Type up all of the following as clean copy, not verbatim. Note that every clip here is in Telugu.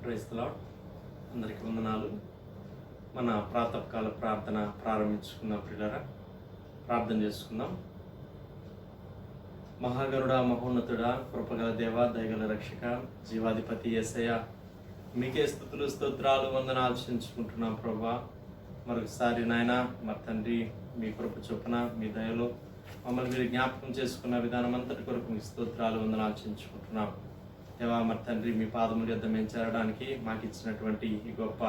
Praise the lord. అందరికీ వందనాలు. మన ప్రాతకాల ప్రార్థన ప్రారంభించుకుందాం. ప్రియులారా, ప్రార్థన చేసుకుందాం. మహాగరుడా, మహోన్నతుడా, కృపగల దేవ, దయగల రక్షక, జీవాధిపతి యేసయ్య, మీకే స్తుతులు స్తోత్రాలు వందనాలు చెల్లించుకుంటున్నాం ప్రభా. మరొకసారి నాయన మా తండ్రి, మీ కృప చొప్పున మీ దయలో మమ్మల్ని మీరు జ్ఞాపకం చేసుకున్న విధానం అంతటి కొరకు మీ స్తోత్రాలు వందనాలు చెల్లించుకుంటున్నాం దేవా. మరి తండ్రి, మీ పాదముల యొద్ద మేము చేరడానికి మాకు ఇచ్చినటువంటి ఈ గొప్ప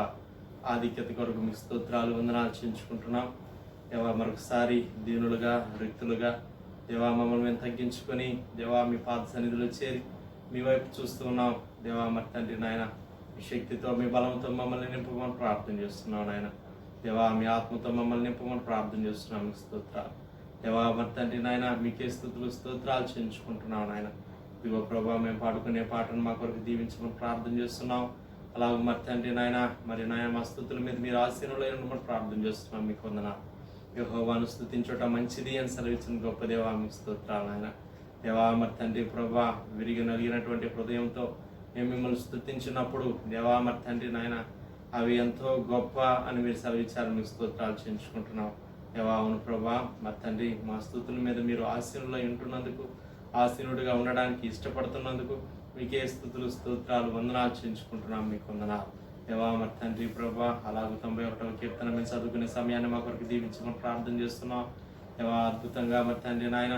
ఆధిక్యత కొరకు మీ స్తోత్రాలు వందనాలు చెల్లించుకుంటున్నాం దేవా. మరొకసారి దీనులుగా, రిక్తులుగా దేవా మమ్మల్ని మేము తగ్గించుకొని దేవా మీ పాద సన్నిధిలో చేరి మీ వైపు చూస్తూ ఉన్నాం దేవా. మరి తండ్రి నాయన, మీ శక్తితో మీ బలంతో మమ్మల్ని నింపమని ప్రార్థన చేస్తున్నాం నాయన దేవా. మీ ఆత్మతో మమ్మల్ని నింపమని ప్రార్థన చేస్తున్నాం. మీకు స్తోత్రాలు దేవా. మరి తండ్రి నాయన, మీకే స్తుతులు స్తోత్రాలు చెల్లించుకుంటున్నాం నాయన. ఇదిగో ప్రభా, మేము పాడుకునే పాటను మా కొరకు దీవించమని ప్రార్థన చేస్తున్నాం. అలాగే మరి తండ్రి నాయన, మరి నాయన మా స్తుతుల మీద మీరు ఆశీనులై ఉండమని ప్రార్థన చేస్తున్నాం. మీకు వందనాలు. యెహోవాను స్తుతించటం మంచిది అని సెలవిచ్చిన గొప్ప దేవా, మీకు స్తోత్రాలు నాయన దేవా. మరి తండ్రి ప్రభా, విరిగి నలిగినటువంటి హృదయంతో మేము మిమ్మల్ని స్తుతించినప్పుడు దేవా మరి తండ్రి నాయన, అవి ఎంతో గొప్ప అని మీరు సెలవిచ్చారు. మీకు స్తోత్రాలు చెల్లించుకుంటున్నాం దేవా. అవును ప్రభా, మరి తండ్రి మా స్తుతుల మీద మీరు ఆశీనులై ఉంటున్నందుకు, ఆశీనుడిగా ఉండడానికి ఇష్టపడుతున్నందుకు మీకే స్తుతులు స్తోత్రాలు వందనాలు చెల్లించుకుంటున్నాం. మీకు వందనాలు దేవా. మరి తండ్రి ప్రభా, అలాగే 91వ కీర్తన మేము చదువుకునే సమయాన్ని మా కొరకు దీవించమని ప్రార్థన చేస్తున్నాం దేవా. అద్భుతంగా మరి తండ్రి నాయన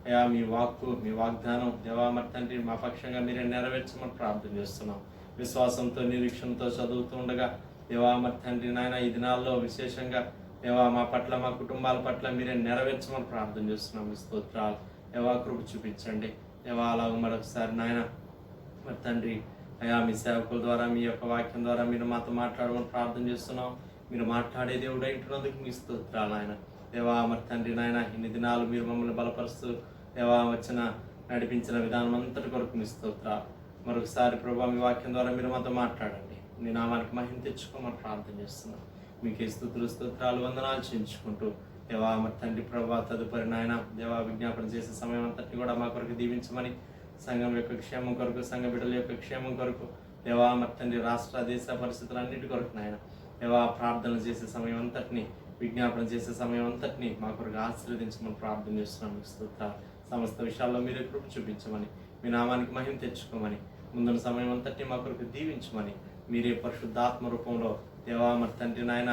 అయా, మీ వాక్కు, మీ వాగ్దానం దేవా మరి తండ్రి మా పక్షంగా మీరే నెరవేర్చమని ప్రార్థన చేస్తున్నాం. విశ్వాసంతో, నిరీక్షణతో చదువుతూ ఉండగా దేవా మరి తండ్రి నాయన, ఈ దినాల్లో విశేషంగా దేవా మా పట్ల, మా కుటుంబాల పట్ల మీరే నెరవేర్చమని ప్రార్థన చేస్తున్నాం. మీ స్తోత్రాలు దేవా, కృప చూపించండి దేవా. అలాగే మరొకసారి నాయన మరి తండ్రి అయా, మీ సేవకుల ద్వారా, మీ యొక్క వాక్యం ద్వారా మీరు మాతో మాట్లాడమని ప్రార్థన చేస్తున్నాం. మీరు మాట్లాడే దేవుడు అయినందుకు మీ స్తోత్రాలు ఆయన దేవా. మరి తండ్రి నాయన, ఇన్ని దినాలు మీరు మమ్మల్ని బలపరుస్తూ దేవా వచ్చిన నడిపించిన విధానం అంతటి కొరకు మీ స్తోత్రాలు. మరొకసారి ప్రభా, మీ వాక్యం ద్వారా మీరు మాతో మాట్లాడండి. మీ నామానికి మహిమ తెచ్చుకోమని ప్రార్థన చేస్తున్నాం. మీకే స్తుతులు స్తోత్రాలు వందనాలు చెల్లించుకుంటూ దేవా మరి తండ్రి ప్రభా, తదుపరి నాయన దేవా విజ్ఞాపన చేసే సమయం అంతటిని కూడా మా కొరకు దీవించమని, సంఘం యొక్క క్షేమం కొరకు, సంఘ బిడ్డల యొక్క క్షేమం కొరకు దేవా మరి తండ్రి, రాష్ట్ర దేశ పరిస్థితులన్నిటి కొరకు నాయన దేవా ప్రార్థనలు చేసే సమయం అంతటిని, విజ్ఞాపన చేసే సమయం అంతటిని మా కొరకు ఆశీర్వదించమని ప్రార్థన చేస్తున్నాం. మీకు స్తోత్రాలు. సమస్త విషయాల్లో మీరే కృప చూపించమని, మీ నామానికి మహిమ తెచ్చుకోమని, ముందున్న సమయం అంతటిని మా కొరకు దీవించమని, మీరే పరిశుద్ధాత్మ రూపంలో దేవా మరి తండ్రి నాయన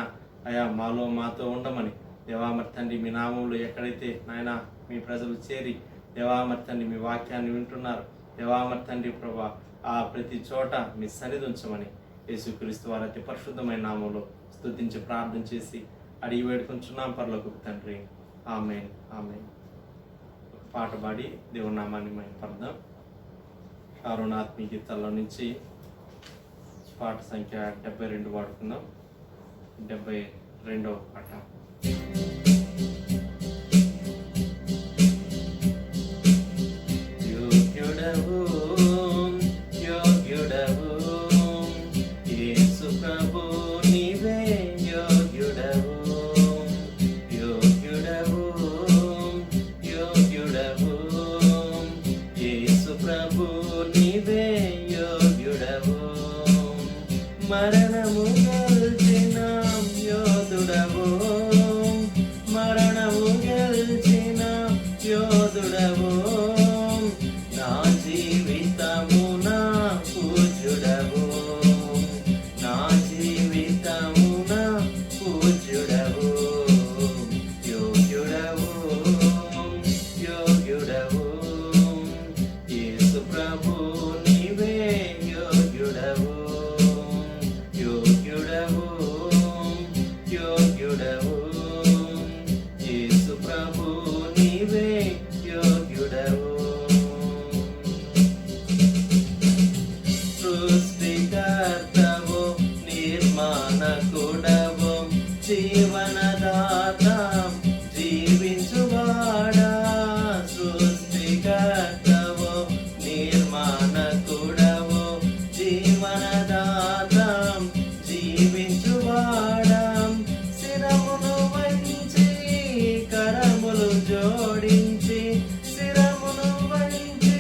అయా మాలో మాతో ఉండమని దేవా మరి తండ్రి, మీ నామంలో ఎక్కడైతే నాయన మీ ప్రజలు చేరి దేవా మరి తండ్రి మీ వాక్యాన్ని వింటున్నారు దేవా మరి తండ్రి ప్రభా, ఆ ప్రతి చోట మీ సన్నిధి ఉంచమని యేసుక్రీస్తు వారి అతి పరిశుద్ధమైన నామంలో స్తుతించి ప్రార్థన చేసి అడిగి వేడుకుంటున్నాం పరలోకపు తండ్రి. ఆమేన్, ఆమేన్. ఒక పాట పాడి దేవుని నామాన్ని మహిమపడదాం. షారోన్ ఆత్మీయ గీతాల్లో నుంచి పాట సంఖ్య 72 పాడుకుందాం. 72వ పాట. యోగ్యుడవు, యోగ్యుడవు యేసు ప్రభు, నీవే యోగ్యుడవు, యోగ్యుడవు, యోగ్యుడవు యేసు ప్రభు, నీవే యోగ్యుడవు. మరణము గెలిచిన యోధుడవు, మరణము గెలిచిన యోధుడవు, నా జీవితము నా పూజ్యుడవు, నా జీవితము నా పూజ్యుడవు, యోగ్యుడవు, యోగ్యుడవు యేసు ప్రభు, నీవే యోగ్యుడవు, యోగ్యుడవు, యోగ్యుడవు యేసు ప్రభు, నీవే యోగ్యుడవు. సృష్టికర్తవు, నిర్మాణకుడవు, జీవనదాత, జీవించువాడా. సృష్టికర్తవు, నిర్మాణకుడవు, జీవనదాత, జీవించువాడా. శిరమును వంచి కరములు జోడించి, శిరమును వంచి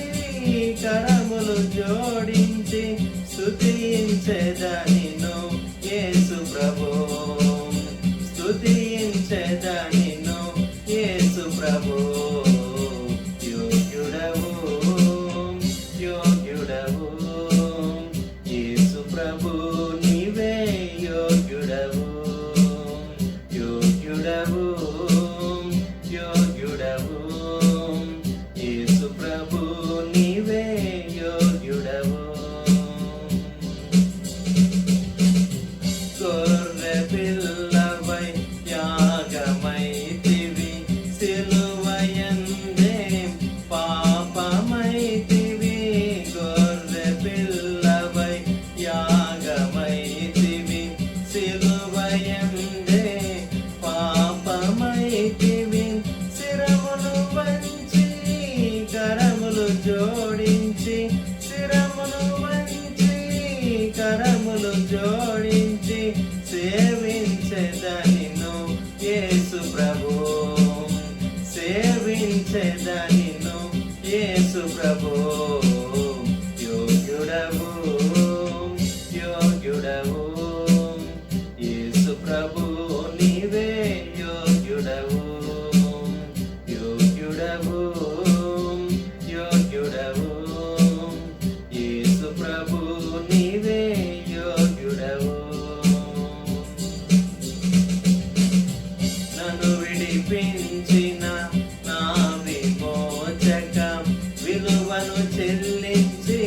కరములు జోడించి స్తుతించెద శిరమును వంచి కరములు జోడించి సేవించెదనిను యేసు ప్రభు, సేవించెదనిను యేసు ప్రభు. యోగ్యుడవు యోగ్యుడవు యేసు ప్రభు, నీవే యోగ్యుడవు యోగ్యుడవు యోగ్యుడవు యేసు ప్రభు, నీవే యోగ్యుడవు. నన్ను విడిపించిన నా విమోచక విలువను చెల్లించి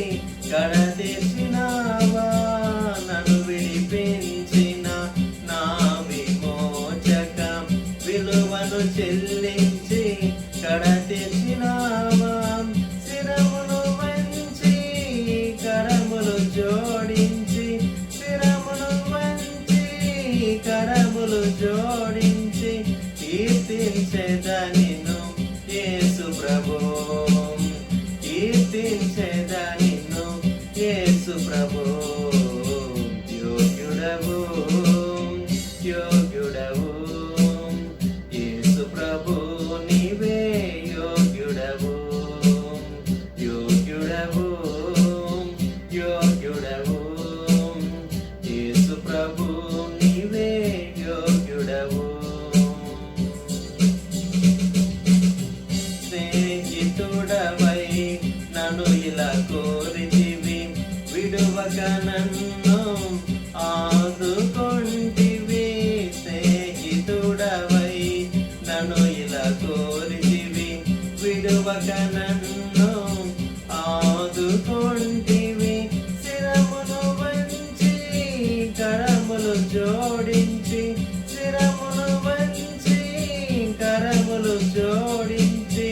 కడతీర్చినావా. నన్ను విడిపించిన నా విమోచక విలువను చెల్లించి కడతీర్చినావా. శిరమును వంచి కరములు జోడించి, శిరమును వంచి కరములు జోడించి కీర్తించెదనిను యేసు ప్రభు, కీర్తించెదనిను యేసు ప్రభు. యోగ్యుడవు యోగ్యుడవు యేసు ప్రభు, నీవే యోగ్యుడవు యోగ్యుడవు యోగ్యుడవు యేసు ప్రభు, నీవే యోగ్యుడవు. స్నేహితుడవై నన్ను ఇలా కోరితివి, విడువక నన్ను ఆదుకొంటివి. స్నేహితుడవై నన్ను ఇలా కోరితివి, విడువక నన్ను ఆదుకొంటివి. శిరమును వంచి కరములు జోడించి, శిరమును వంచి కరములు జోడించి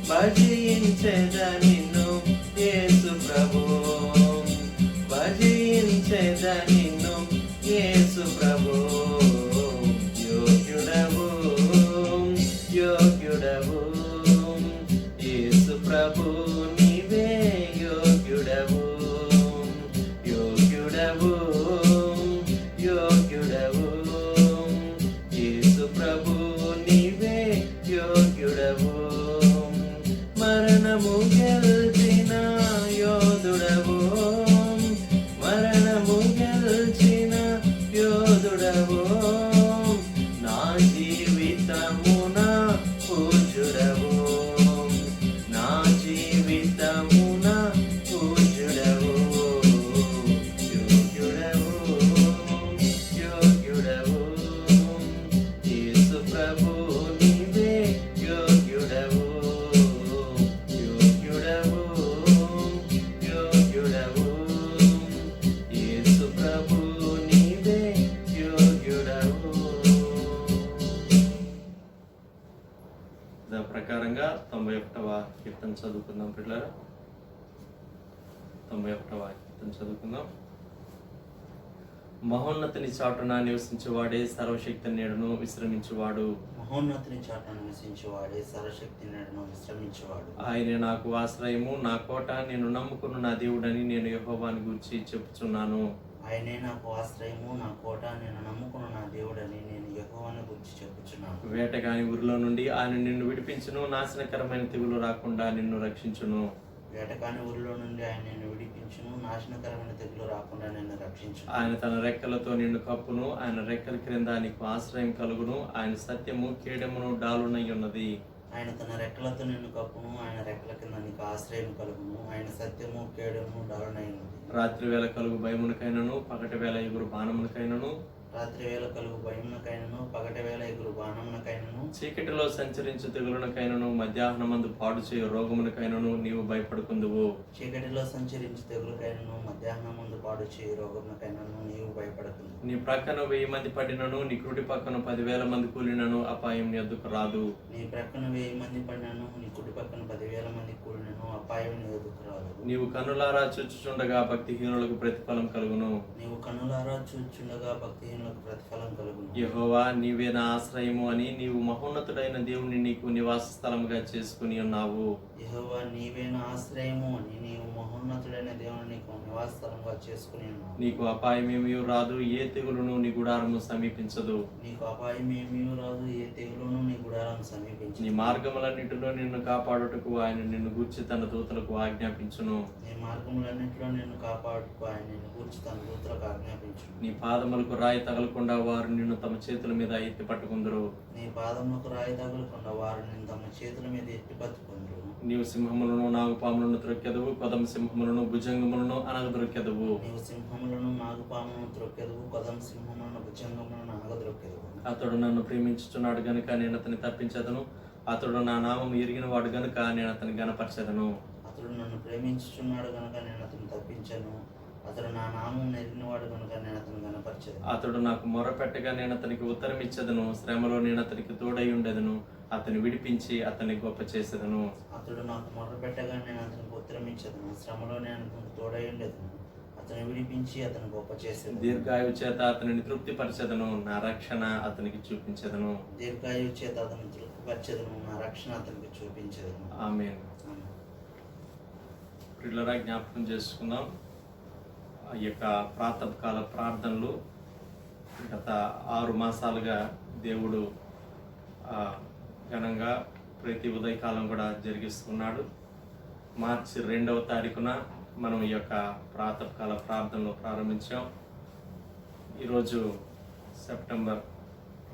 భజించెదనిను యేసు ప్రభు, భజించెదనిను యేసు ప్రభు. యోగ్యుడవు యోగ్యుడవు యేసు ప్రభు, నీవే యోగ్యుడవు యోగ్యుడవు యోగ్యుడవు యేసు ప్రభు, నీవే యోగ్యుడవు. మరణము గెలిచిన యోధుడవు, మరణము గెలిచిన యోధుడవు, నా జీవితమున పూజ్యుడవు, నా జీవితమున పూజ్యుడవు. యోగ్యుడవు యోగ్యుడవు యేసు ప్రభు, నీవే యోగ్యుడవు యోగ్యుడవు యోగ్యుడవు యేసు ప్రభు, నీవే యోగ్యుడవు. దాని ప్రకారంగా 91వ కీర్తన చదువుకుందాం పిల్లరా. 91వ కీర్తన చదువుకుందాం. మహోన్నతిని చాటున నివసించేవాడే సర్వశక్తి నేడును విశ్రమించువాడు. మహోన్నతిని చాటున నివసించేవాడే సర్వశక్తి నేడును విశ్రమించేవాడు. ఆయనే నాకు ఆశ్రయము, నా కోట, నేను నమ్ముకున్న నా దేవుడని నేను యెహోవాను గూర్చి చెప్పుచున్నాను. ఆయనే నాకు ఆశ్రయము, నా కోట, నేను నమ్ముకున్న నా దేవుడని నేను యెహోవాను గురించి చెప్పుచున్నాను. వేటగాని ఊరిలో నుండి ఆయన నిన్ను విడిపించును, నాశనకరమైన తెగులు రాకుండా నిన్ను రక్షించును. వేటకాని ఊరిలో నుండి ఆయన నిన్ను విడిపించును, నాశనకరమైన తెగులు రాకుండా నిన్ను రక్షించును. ఆయన తన రెక్కలతో నిన్ను కప్పును, ఆయన రెక్కల క్రింద నీకు ఆశ్రయం కలుగును. ఆయన సత్యము కేడమును డాలునై ఉన్నది. ఆయన తన రెక్కలతో నిన్ను కప్పును, ఆయన రెక్కల కింద నీకు ఆశ్రయం కలుగును. ఆయన సత్యము కేడము డాలునై ఉన్నది. రాత్రి వేళ కలుగు భయమునకైనను, పగటి వేళ ఎగురు బాణమునకైనను, రాత్రి వేళ కలుగు భయమునకైనను, పగటి వేళ ఎగురు బాణమునకైనను, చీకటిలో సంచరించు తెగులునకైనను, మధ్యాహ్నమందు పాడు చేయు రోగమునకైనను నీవు భయపడుకుందువు. చీకటిలో సంచరించు తెగులుకైనను, మధ్యాహ్నం ముందు పాడు చేయి రోగమునకైనను నీవు భయపడకుందు. నీ ప్రక్కన 1000 మంది పడినను, నీ కుడి పక్కన 10,000 మంది కూలినను అపాయం నీ వద్దకు రాదు. నీ ప్రక్కన 1000 మంది పడినను, నీ కుడి పక్కన 10,000 మంది కూలినను అపాయం నీ ఎదుకు రాదు. నీవు కన్నులారా చూచుచుండగా భక్తిహీనులకు ప్రతిఫలం కలుగును. నీవు కన్నులారా చూచుండగా భక్తిహీనులకు ప్రయత్నములకు ప్రతిఫలం కలుగును. యెహోవా నీవే నా ఆశ్రయము అని నీవు మహోన్నతుడైన దేవుని నీకు నివాస స్థలముగా చేసుకుని ఉన్నావు. యెహోవా నీవే నా ఆశ్రయము అని నీవు మహోన్నతుడైన దేవుని నీకు నివాస స్థలంగా చేసుకుని ఉన్నావు. నీకు అపాయమేమీ రాదు, ఏ తెగులును నీ గుడారము సమీపించదు. నీకు అపాయం ఏమీ రాదు, ఏ తెగులును నీ గుడారం సమీపించదు. నీ మార్గములన్నిటిలో నిన్ను కాపాడుటకు ఆయన నిన్ను గూర్చి తన దూతలకు ఆజ్ఞాపించును. నీ మార్గములన్నిటిలో నిన్ను కాపాడుకో ఆయన నిన్ను గూర్చి తన దూతలకు ఆజ్ఞాపించును. నీ పాదములకు రాయి తగలకుండా వారు నిన్ను తమ చేతుల మీద ఎత్తి పట్టుకుందరు. నీ పాదములకు రాయి తగలకుండా వారు నిన్ను తమ చేతుల మీద ఎత్తి పట్టుకుందరు. నీవు సింహములను నాగుపాములను త్రొక్కెదవు, కొదమ సింహములను భుజంగములను అనగదొక్కెదవు. నీవు సింహములను నాగుపాములను త్రొక్కెదవు, కొదమ సింహములను భుజంగములను అనగదొక్కెదవు. అతడు నన్ను ప్రేమించుచున్నాడు గనుక నేను అతన్ని తప్పించదను, అతడు నా నామం ఎరిగిన వాడు గనుక నేను అతని గనపరచెదను. అతడు నన్ను ప్రేమించుచున్నాడు కనుక నేను అతను తప్పించను, అతడు నా నామం నెరిగినవాడు కనుక నేను అతను గనపరచెదను. అతడు నాకు మొరపెట్టగా నేను అతనికి ఉత్తరం ఇచ్చేదను, శ్రమలో నేను అతనికి తోడై ఉండేదను, అతని విడిపించి అతన్ని గొప్ప చేసేదను. అతడు నాకు మొర్రపెట్టగా నేను అతనికి ఉత్తరం ఇచ్చేదను, శ్రమలో నేను అతనికి తోడై ఉండేదను, అతను విడిపించి అతను గొప్ప చేసేదను. దీర్ఘాయువు చేత అతనిని తృప్తిపరచెదను, నా రక్షణ అతనికి చూపించెదను. దీర్ఘాయువు చేత అతను తృప్తిపరచెదను, నా రక్షణ అతనికి చూపించెదను. ఆమేన్. ప్రియులారా, జ్ఞాపకం చేసుకుందాం, ఈ యొక్క ప్రాతకాల ప్రార్థనలు గత 6 మాసాలుగా దేవుడు ఘనంగా ప్రతి ఉదయకాలం కూడా జరిగిస్తున్నాడు. మార్చి 2వ తారీఖున మనం ఈ యొక్క ప్రాతకాల ప్రార్థనలు ప్రారంభించాం. ఈరోజు సెప్టెంబర్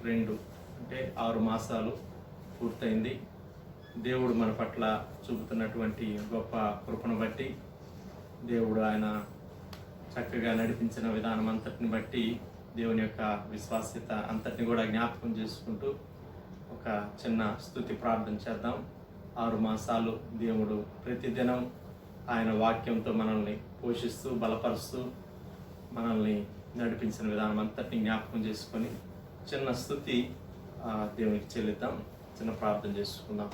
2, అంటే 6 మాసాలు పూర్తయింది. దేవుడు మన పట్ల చూపుతున్నటువంటి గొప్ప కృపను బట్టి, దేవుడు ఆయన చక్కగా నడిపించిన విధానం అంతటిని బట్టి దేవుని యొక్క విశ్వాస్యత అంతటిని కూడా జ్ఞాపకం చేసుకుంటూ ఒక చిన్న స్తుతి ప్రార్థన చేద్దాం. 6 మాసాలు దేవుడు ప్రతిదినం ఆయన వాక్యంతో మనల్ని పోషిస్తూ బలపరుస్తూ మనల్ని నడిపించిన విధానం అంతటిని జ్ఞాపకం చేసుకొని చిన్న స్తుతి దేవునికి చెల్లిద్దాం. చిన్న ప్రార్థన చేసుకుందాం.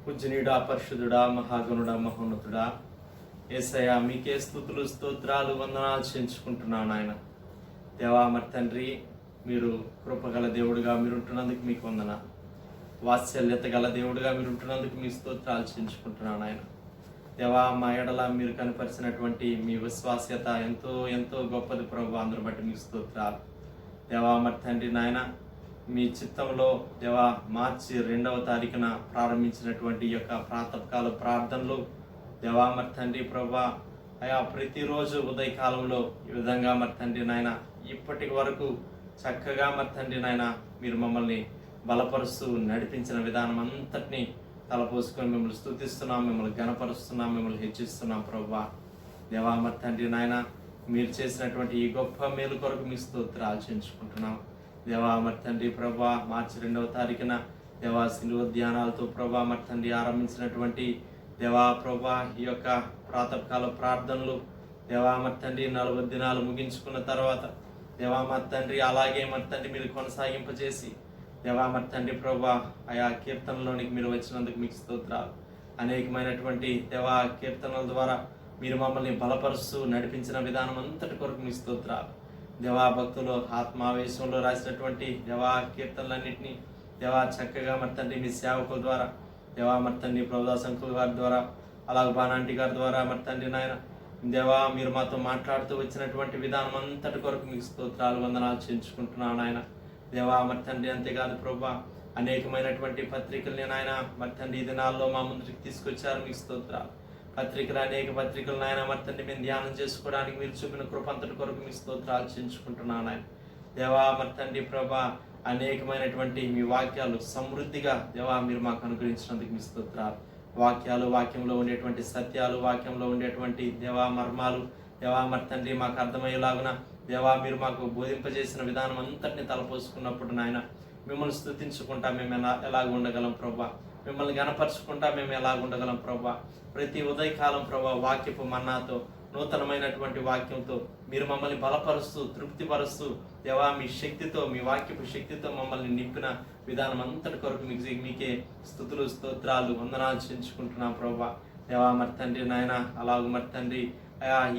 పూజనీయుడా, పరిశుద్ధుడా, మహాగణుడా, మహోన్నతుడా, యేసయ్యా మీకే స్తుతులు స్తోత్రాలు వందనాలు చెల్లించుకుంటున్నాను. ఆయన దేవా, మరి తండ్రి, మీరు కృపగల దేవుడుగా మీరుంటున్నందుకు మీకు వందనాలు. వాత్సల్యత గల దేవుడుగా మీరుంటున్నందుకు మీ స్తోత్రాలు చెల్లించుకుంటున్నాను. ఆయన దేవా, మా ఎడల మీరు కనపరిచినటువంటి మీ విశ్వాస్యత ఎంతో ఎంతో గొప్పది ప్రభు. అందరూ బట్టి మీ స్తోత్రాలు. దేవా, మరి తండ్రి నాయన, మీ చిత్తంలో దేవా మార్చి 2వ తారీఖున ప్రారంభించినటువంటి ఈ యొక్క ప్రాతకాల ప్రార్థనలు దేవా మరి తండ్రి ప్రభా, అయా ప్రతిరోజు ఉదయకాలంలో ఈ విధంగా మరి తండ్రి నాయన ఇప్పటి వరకు చక్కగా మరి తండ్రి నాయన మీరు మమ్మల్ని బలపరుస్తూ నడిపించిన విధానం అంతటినీ తలపోసుకొని మిమ్మల్ని స్తుతిస్తున్నాం, మిమ్మల్ని గణపరుస్తున్నాం, మిమ్మల్ని హెచ్చిస్తున్నాం ప్రభా. దేవా మరి తండ్రి నాయన, మీరు చేసినటువంటి ఈ గొప్ప మేలు కొరకు మీ స్తోత్రాలు చెల్లించుకుంటున్నాం. దేవా మరి తండ్రి ప్రభా, మార్చి 2వ తారీఖున దేవా శిలువ ధ్యానాలతో ప్రభా మరి తండ్రి ఆరంభించినటువంటి దేవా ప్రభా ఈ యొక్క ప్రాతకాల ప్రార్థనలు దేవా మరి తండ్రి 40 దినాలు ముగించుకున్న తర్వాత దేవా మరి తండ్రి అలాగే మరి తండ్రి మీరు కొనసాగింపజేసి దేవా మరి తండ్రి ప్రభా ఆయా కీర్తనలోనికి మీరు వచ్చినందుకు మీకు స్తోత్రాలు. అనేకమైనటువంటి దేవా కీర్తనల ద్వారా మీరు మమ్మల్ని బలపరుస్తూ నడిపించిన విధానం అంతటి కొరకు మీ స్తోత్రాలు. దేవా భక్తులు ఆత్మావేశంలో రాసినటువంటి దేవా కీర్తనలన్నింటినీ దేవా చక్కగా మరి తండ్రి మీ సేవకుల ద్వారా దేవా మరి తండ్రి ప్రభుదాస్ అంకుల్ గారి ద్వారా అలాగే బానాంటి గారి ద్వారా మరి తండ్రి నాయన దేవా మీరు మాతో మాట్లాడుతూ వచ్చినటువంటి విధానం అంతటి కొరకు మీకు స్తోత్రాలు వందనాలు చెల్లించుకుంటున్నాను ఆయన. దేవా మరి తండ్రి అంతేకాదు ప్రభా, అనేకమైనటువంటి పత్రికల్ని నాయన మరి తండ్రి ఈ దినాల్లో మా ముందుకు తీసుకొచ్చారు, మీకు స్తోత్రాలు. పత్రికలు అనేక పత్రికలు నాయన మరి తండ్రి మేము ధ్యానం చేసుకోవడానికి మీరు చూపిన కృప అంతటి కొరకు మీకు స్తోత్రాలు చెల్లించుకుంటున్నాను ఆయన. దేవా మరి తండ్రి ప్రభా, అనేకమైనటువంటి మీ వాక్యాలు సమృద్ధిగా దేవా మీరు మాకు అనుగ్రహించినందుకు మీ స్తోత్రాలు. వాక్యాలు, వాక్యంలో ఉండేటువంటి సత్యాలు, వాక్యంలో ఉండేటువంటి దేవా మర్మాలు దేవా మరి తండ్రి మాకు అర్థమయ్యేలాగున దేవా మీరు మాకు బోధింపజేసిన విధానం అంతటిని తలపోసుకున్నప్పుడు నాయన మిమ్మల్ని స్తుతించుకుంటా మేము ఎలాగ ఉండగలం ప్రభా, మిమ్మల్ని గణపరుచుకుంటా మేము ఎలాగ ఉండగలం ప్రభా. ప్రతి ఉదయకాలం ప్రభా వాక్యపు మన్నాతో నూతనమైనటువంటి వాక్యంతో మీరు మమ్మల్ని బలపరుస్తూ తృప్తిపరుస్తూ దేవా మీ శక్తితో మీ వాక్యపు శక్తితో మమ్మల్ని నింపిన విధానం అంతటి కొరకు మీకే స్తుతులు స్తోత్రాలు వందనాలు చెల్లించుకుంటున్నాం ప్రభా. దేవా మరి తండ్రి నాయన అలాగ మరి తండ్రి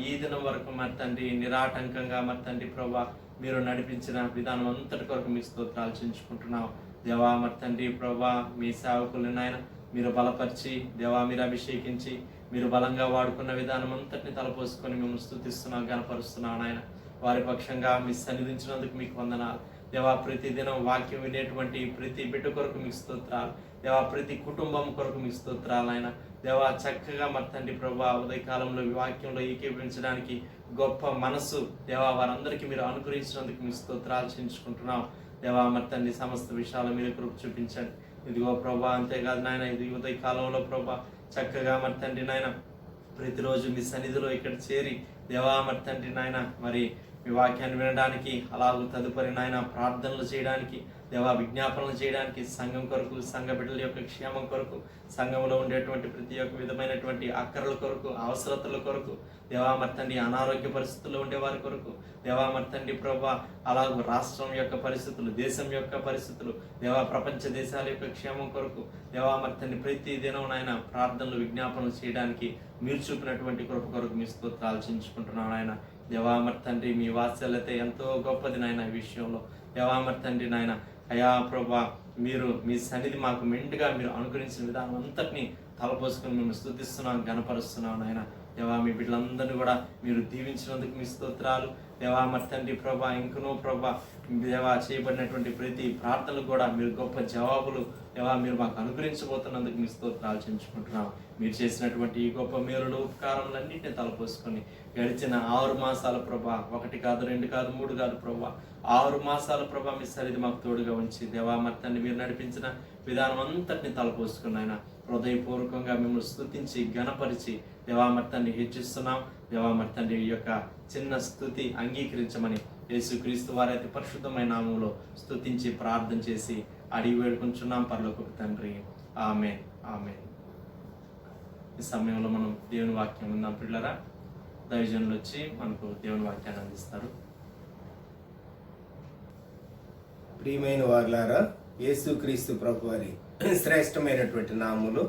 ఈ దినం వరకు మరి తండ్రి నిరాటంకంగా మరి తండ్రి ప్రభా మీరు నడిపించిన విధానం అంతటి కొరకు మీ స్తోత్రాలు చెల్లించుకుంటున్నాం. దేవా మరి తండ్రి ప్రభా, మీ సేవకుల్ని నాయన మీరు బలపరిచి, దేవా మీరు అభిషేకించి, మీరు బలంగా వాడుకున్న విధానం అంతటిని తలపోసుకొని మేము స్తుతిస్తున్నాం, గణపరుస్తున్నాం నాయన. వారి పక్షంగా మీ సన్నిధించినందుకు మీకు వందనాలు దేవా. ప్రతి దినం వాక్యం వినేటువంటి ప్రతి బిడ్డ కొరకు మీకు స్తోత్రాలు దేవా. ప్రతి కుటుంబం కొరకు మీకు స్తోత్రాలు ఆయన దేవా. చక్కగా మరి తండ్రి ప్రభా, ఉదయకాలంలో వాక్యంలో ఏకీభవించడానికి గొప్ప మనసు దేవా వారందరికీ మీరు అనుగ్రహించినందుకు మీకు స్తోత్రాలు చెల్లించుకుంటున్నాం దేవా. మరి తండ్రి సమస్త విషయాలు మీరు కృప చూపించండి. ఇదిగో ప్రభా, అంతేకాదు నాయన, ఇది ఉదయ కాలంలో ప్రభా చక్కగా మరి తండ్రి నాయన ప్రతిరోజు మీ సన్నిధిలో ఇక్కడ చేరి దేవా మరి తండ్రి నాయన మరి మీ వాక్యాన్ని వినడానికి, అలాగే తదుపరి నాయన ప్రార్థనలు చేయడానికి, దేవా విజ్ఞాపనలు చేయడానికి, సంఘం కొరకు, సంఘ బిడ్డల యొక్క క్షేమం కొరకు, సంఘంలో ఉండేటువంటి ప్రతి ఒక్క విధమైనటువంటి అక్కర్ల కొరకు, అవసరతల కొరకు, దేవా మరి తండ్రి అనారోగ్య పరిస్థితుల్లో ఉండే వారి కొరకు, దేవా మరి తండ్రి ప్రభా, అలాగే రాష్ట్రం యొక్క పరిస్థితులు, దేశం యొక్క పరిస్థితులు, దేవా ప్రపంచ దేశాల యొక్క క్షేమం కొరకు, దేవా మరి తండ్రి ప్రతి దినం నాయన ప్రార్థనలు, విజ్ఞాపనలు చేయడానికి మీరు చూపినటువంటి కృప కొరకు మీ స్తోత్రాలు చెల్లించుకుంటున్నాను ఆయన దేవా. మరి తండ్రి మీ వాత్సల్యత ఎంతో గొప్పది నాయన ఈ విషయంలో దేవా. మరి తండ్రి నాయన అయా ప్రభా, మీరు మీ సన్నిధి మాకు మెండుగా మీరు అనుగ్రహించిన విధానం అంతటినీ తలపోసుకొని మేము స్తుతిస్తున్నాం, గణపరుస్తున్నాం నాయన దేవా. మీ బిడ్డలందరినీ కూడా మీరు దీవించినందుకు మీ స్తోత్రాలు దేవా. మరి తండ్రి ప్రభా, ఇంకనూ ప్రభా దేవా చేయబడినటువంటి ప్రతి ప్రార్థనలు కూడా మీరు గొప్ప జవాబులు దేవా మీరు మాకు అనుగ్రహించబోతున్నందుకు మీ స్తోత్రాలు చెల్లించుకుంటున్నాం. మీరు చేసినటువంటి ఈ గొప్ప మేలులు, ఉపకారములన్నింటినీ తలపోసుకొని గడిచిన 6 మాసాల ప్రభా, 1 కాదు 2 కాదు 3 కాదు ప్రభా, 6 మాసాల ప్రభా మీ సన్నిధి మాకు తోడుగా ఉంచి దేవా మరి తండ్రి మీరు నడిపించిన విధానం అంతటిని తలపోసుకుని ఆయన హృదయపూర్వకంగా మిమ్మల్ని స్తుతించి ఘనపరిచి దేవా మరి తండ్రి హెచ్చిస్తున్నాం దేవా. మరి తండ్రి ఈ యొక్క చిన్న స్తుతి అంగీకరించమని యేసుక్రీస్తు వారి అతి పరిశుద్ధమైన నామములో స్తుతించి ప్రార్థన చేసి అడిగి వేడుకుంటున్నాం పరలోకపు తండ్రి. ఆమేన్, ఆమేన్. ఈ సమయంలో మనం దేవుని వాక్యం ఉందాం పిల్లరా. దైవజనులు వచ్చి మనకు దేవుని వాక్యాన్ని అందిస్తారు. ప్రియమైన వారులారా, యేసుక్రీస్తు ప్రభు వారి శ్రేష్టమైనటువంటి నామములో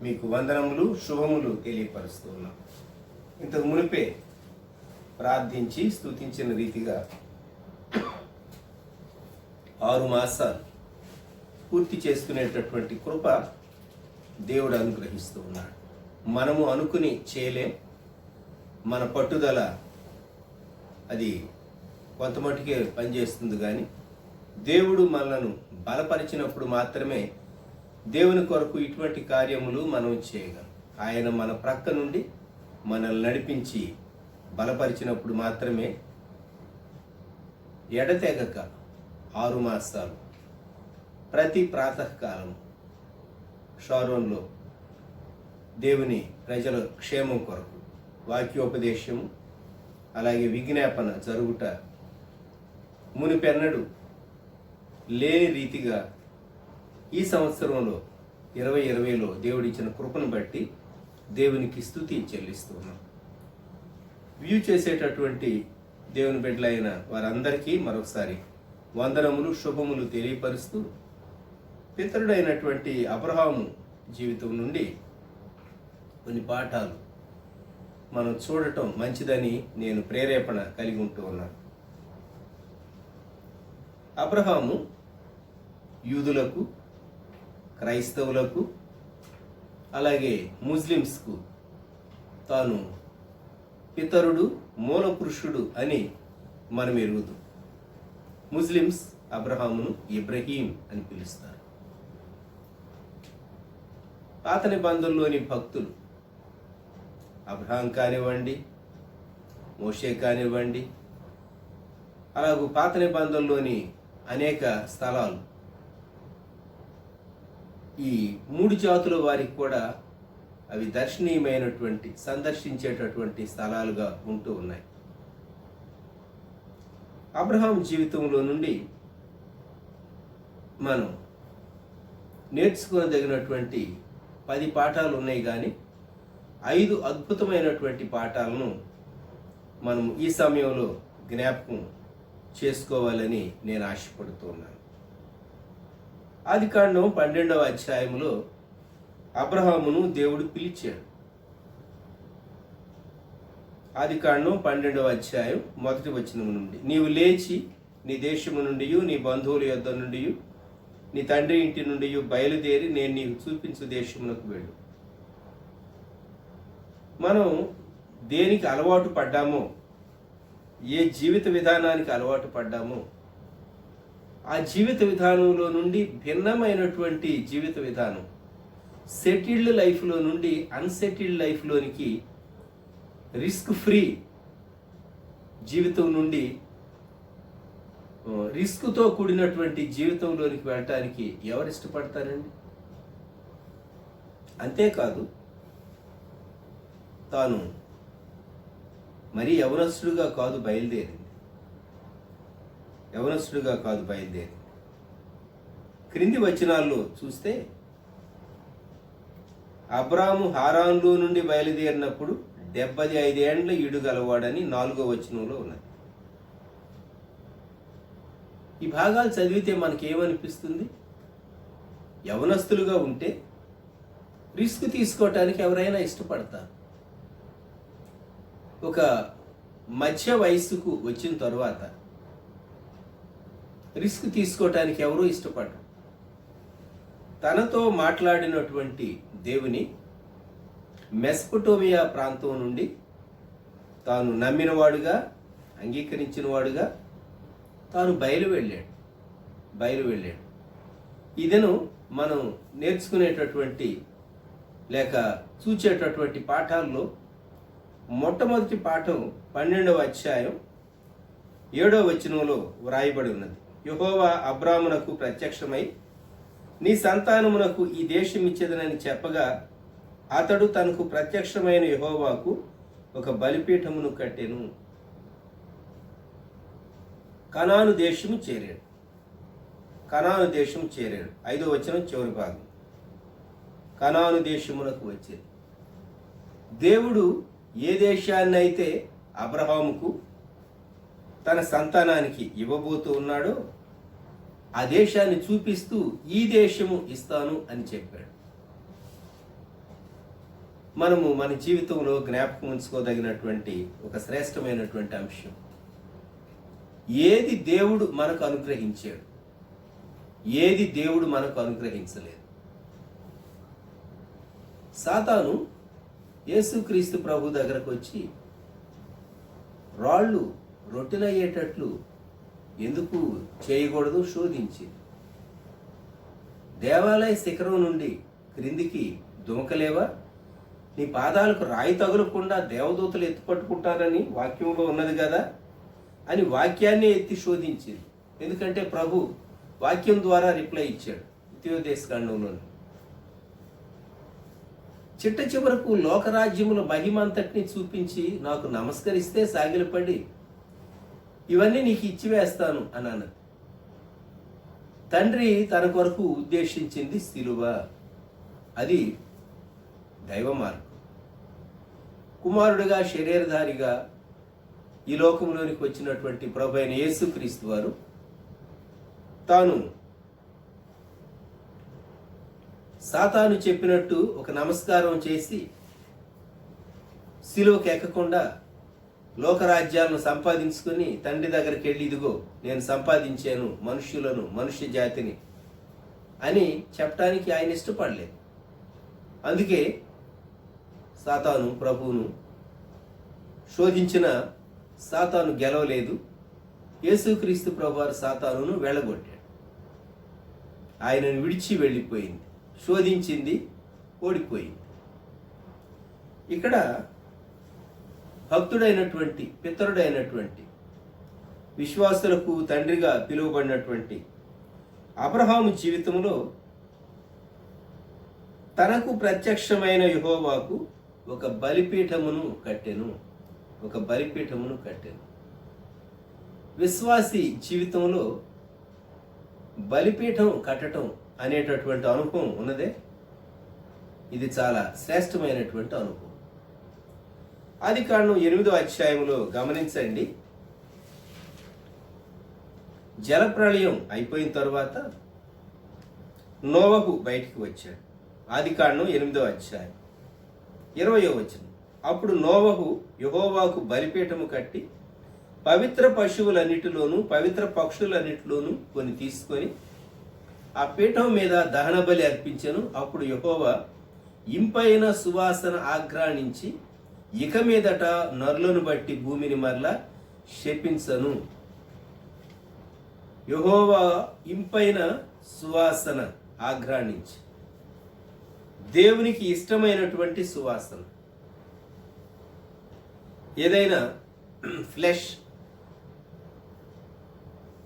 మీకు వందనములు, శుభములు తెలియపరుస్తూ ఉన్నాం. ఇంతకు మునిపే ప్రార్థించి స్తుతించిన రీతిగా 6 మాసాలు పూర్తి చేసుకునేటటువంటి కృప దేవుడు అనుగ్రహిస్తూ ఉన్నాడు. మనము అనుకుని చేయలేం. మన పట్టుదల అది కొంతమట్టుకే పనిచేస్తుంది, కానీ దేవుడు మనలను బలపరిచినప్పుడు మాత్రమే దేవుని కొరకు ఇటువంటి కార్యములు మనం చేయగలం. ఆయన మన ప్రక్క నుండి మనల్ని నడిపించి బలపరిచినప్పుడు మాత్రమే ఎడతెగక 6 మాసాలు ప్రతి ప్రాతకాలం షారోన్లో దేవుని ప్రజల క్షేమం కొరకు వాక్యోపదేశము అలాగే విజ్ఞాపన జరుగుట మునిపెన్నడు లేని రీతిగా ఈ సంవత్సరంలో 2020లో దేవుడిచ్చిన కృపను బట్టి దేవునికి స్తుతి చెల్లిస్తున్నాం. వ్యూ చేసేటటువంటి దేవుని బిడ్డలైన వారందరికీ మరొకసారి వందనములు, శుభములు తెలియపరుస్తూ పితరుడైనటువంటి అబ్రహాము జీవితం నుండి కొన్ని పాఠాలు మనం చూడటం మంచిదని నేను ప్రేరేపణ కలిగి ఉంటూ ఉన్నాను. అబ్రహాము యూదులకు, క్రైస్తవులకు అలాగే ముస్లిమ్స్కు తాను పితరుడు, మూల పురుషుడు అని మనం ఎరుగుతాం. ముస్లిమ్స్ అబ్రహామును ఇబ్రహీం అని పిలుస్తారు. పాత నిబంధనలోని భక్తులు అబ్రహాం కానివ్వండి, మోషే కానివ్వండి, అలాగూ పాత నిబంధనలోని అనేక స్థలాలు ఈ 3 జాతుల వారికి కూడా అవి దర్శనీయమైనటువంటి, సందర్శించేటటువంటి స్థలాలుగా ఉంటూ ఉన్నాయి. అబ్రహాం జీవితంలో నుండి మనం నేర్చుకోదగినటువంటి 10 పాఠాలు ఉన్నాయి, కానీ 5 అద్భుతమైనటువంటి పాఠాలను మనం ఈ సమయంలో జ్ఞాపకం చేసుకోవాలని నేను ఆశపడుతున్నాను. ఆదికాండం 12వ అధ్యాయంలో అబ్రహామును దేవుడు పిలిచాడు. ఆదికాండం 12వ అధ్యాయం 1వ వచనం నుండి, నీవు లేచి నీ దేశము నుండి నీ బంధువుల యొద్ద నుండి నీ తండ్రి ఇంటి నుండి బయలుదేరి నేను నీకు చూపించు దేశమునకు వెళ్ళు. మనం దేనికి అలవాటు పడ్డామో, ఏ జీవిత విధానానికి అలవాటు పడ్డామో ఆ జీవిత విధానంలో నుండి భిన్నమైనటువంటి జీవిత విధానం, సెటిల్డ్ లైఫ్లో నుండి అన్సెటిల్డ్ లైఫ్లోనికి, రిస్క్ ఫ్రీ జీవితం నుండి రిస్క్తో కూడినటువంటి జీవితంలోనికి వెళ్ళటానికి ఎవరు ఇష్టపడతారండి? అంతేకాదు, తాను మరీ యవనస్తుడుగా కాదు బయలుదేరింది. క్రింది వచనాల్లో చూస్తే, అబ్రాము హారాన్లో నుండి బయలుదేరినప్పుడు 75 ఏండ్ల ఈడు గలవాడని 4వ వచనంలో ఉన్నది. ఈ భాగాలు చదివితే మనకేమనిపిస్తుంది? యవనస్తులుగా ఉంటే రిస్క్ తీసుకోవటానికి ఎవరైనా ఇష్టపడతారు. ఒక మధ్య వయస్సుకు వచ్చిన తర్వాత రిస్క్ తీసుకోవటానికి ఎవరూ ఇష్టపడరు. తనతో మాట్లాడినటువంటి దేవుని మెస్పటోమియా ప్రాంతం నుండి తాను నమ్మినవాడుగా, అంగీకరించినవాడుగా తాను బయలు వెళ్ళాడు. ఇదను మనం నేర్చుకునేటటువంటి లేక చూచేటటువంటి పాఠాల్లో మొట్టమొదటి పాఠం 12వ అధ్యాయం 7వ వచనంలో వ్రాయబడి ఉన్నది. యెహోవా అబ్రామునకు ప్రత్యక్షమై నీ సంతానమునకు ఈ దేశం ఇచ్చేదనని చెప్పగా అతడు తనకు ప్రత్యక్షమైన యెహోవాకు ఒక బలిపీఠమును కట్టెను. కనాను దేశము చేరాడు. 5వ వచనం చివరి భాగం. కనాను దేశమునకు వచ్చేది. దేవుడు ఏ దేశాన్ని అయితే అబ్రహాముకు తన సంతానానికి ఇవ్వబోతూ ఉన్నాడో ఆ దేశాన్ని చూపిస్తూ ఈ దేశము ఇస్తాను అని చెప్పాడు. మనము మన జీవితంలో జ్ఞాపకం ఉంచుకోదగినటువంటి ఒక శ్రేష్టమైనటువంటి అంశం, ఏది దేవుడు మనకు అనుగ్రహించాడు, ఏది దేవుడు మనకు అనుగ్రహించలేదు. సాతాను యేసుక్రీస్తు ప్రభు దగ్గరకు వచ్చి రాళ్ళు రొట్టెలయ్యేటట్లు ఎందుకు చేయకూడదు శోధించింది. దేవాలయ శిఖరం నుండి క్రిందికి దుమకలేవా? నీ పాదాలకు రాయి తగులకుండా దేవదూతలు ఎత్తుపట్టుకుంటారని వాక్యంలో ఉన్నది కదా అని వాక్యాన్ని ఎత్తి శోధించింది. ఎందుకంటే ప్రభు వాక్యం ద్వారా రిప్లై ఇచ్చాడు ద్వితీయోపదేశకాండంలో. చిట్ట చివరకు లోకరాజ్యముల మహిమంతటిని చూపించి నాకు నమస్కరిస్తే సాగిలపడి ఇవన్నీ నీకు ఇచ్చివేస్తాను అన్నాను. తండ్రి తన కొరకు ఉద్దేశించింది సిలువ, అది దైవ మార్గం. కుమారుడిగా శరీరధారిగా ఈ లోకంలోనికి వచ్చినటువంటి ప్రభు అయిన యేసుక్రీస్తు వారు తాను సాతాను చెప్పినట్టు ఒక నమస్కారం చేసి సిలువకు ఎక్కకుండా లోకరాజ్యాలను సంపాదించుకుని తండ్రి దగ్గరికి వెళ్ళి ఇదిగో నేను సంపాదించాను మనుష్యులను, మనుష్య జాతిని అని చెప్పడానికి ఆయన ఇష్టపడలేదు. అందుకే సాతాను ప్రభువును శోధించిన సాతాను గెలవలేదు. యేసుక్రీస్తు ప్రభువారు సాతానును వెళ్ళగొట్టాడు. ఆయనను విడిచి వెళ్ళిపోయింది, శోధించింది, ఓడిపోయింది. ఇక్కడ భక్తుడైనటువంటి, పితరుడైనటువంటి, విశ్వాసులకు తండ్రిగా పిలువబడినటువంటి అబ్రహాము జీవితంలో తనకు ప్రత్యక్షమైన యెహోవాకు ఒక బలిపీఠమును కట్టెను. విశ్వాసి జీవితంలో బలిపీఠం కట్టడం అనేటటువంటి అనుభవం ఉన్నదే, ఇది చాలా శ్రేష్టమైనటువంటి అనుభవం. ఆదికాండం 8వ అధ్యాయంలో గమనించండి. జలప్రళయం అయిపోయిన తర్వాత నోవహు బయటికి వచ్చాడు. ఆదికాండం 8వ అధ్యాయం 20వ వచనం. అప్పుడు నోవహు యెహోవాకు బలిపీఠము కట్టి పవిత్ర పశువులన్నిటిలోనూ పవిత్ర పక్షులన్నిటిలోనూ కొన్ని తీసుకొని ఆ పీఠం మీద దహన బలి అర్పించెను. అప్పుడు యెహోవా ఇంపైన సువాసన ఆఘ్రాణించి ఇక మీదట నరులను బట్టి భూమిని మరలా శపించను. యెహోవా ఇంపైన సువాసన ఆఘ్రాణించి, దేవునికి ఇష్టమైనటువంటి సువాసన. ఏదైనా ఫ్లెష్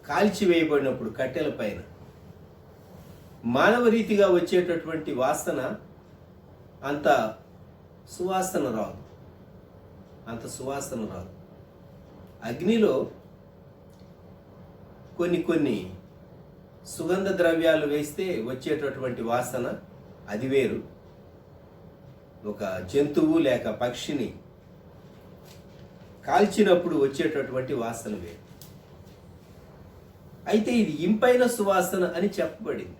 కాల్చివేయబడినప్పుడు కట్టెల పైన మానవ రీతిగా వచ్చేటటువంటి వాసన అంత సువాసన రాదు. అగ్నిలో కొన్ని సుగంధ ద్రవ్యాలు వేస్తే వచ్చేటటువంటి వాసన అది వేరు. ఒక జంతువు లేక పక్షిని కాల్చినప్పుడు వచ్చేటటువంటి వాసన వేరు. అయితే ఇది ఇంపైన సువాసన అని చెప్పబడింది.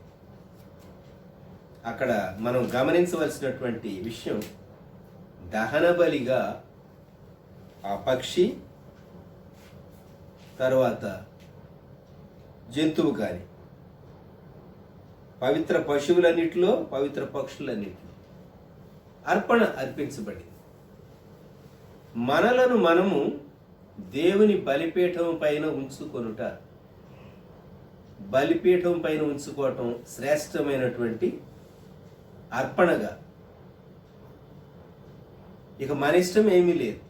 అక్కడ మనం గమనించవలసినటువంటి విషయం, దహన బలిగా ఆ పక్షి తర్వాత జంతువు కానీ, పవిత్ర పశువులన్నిటిలో పవిత్ర పక్షులన్నిటిలో అర్పణ అర్పించబడింది. మనలను మనము దేవుని బలిపీఠం పైన ఉంచుకోవటం శ్రేష్టమైనటువంటి అర్పణగా. ఇక మన ఇష్టం ఏమీ లేదు,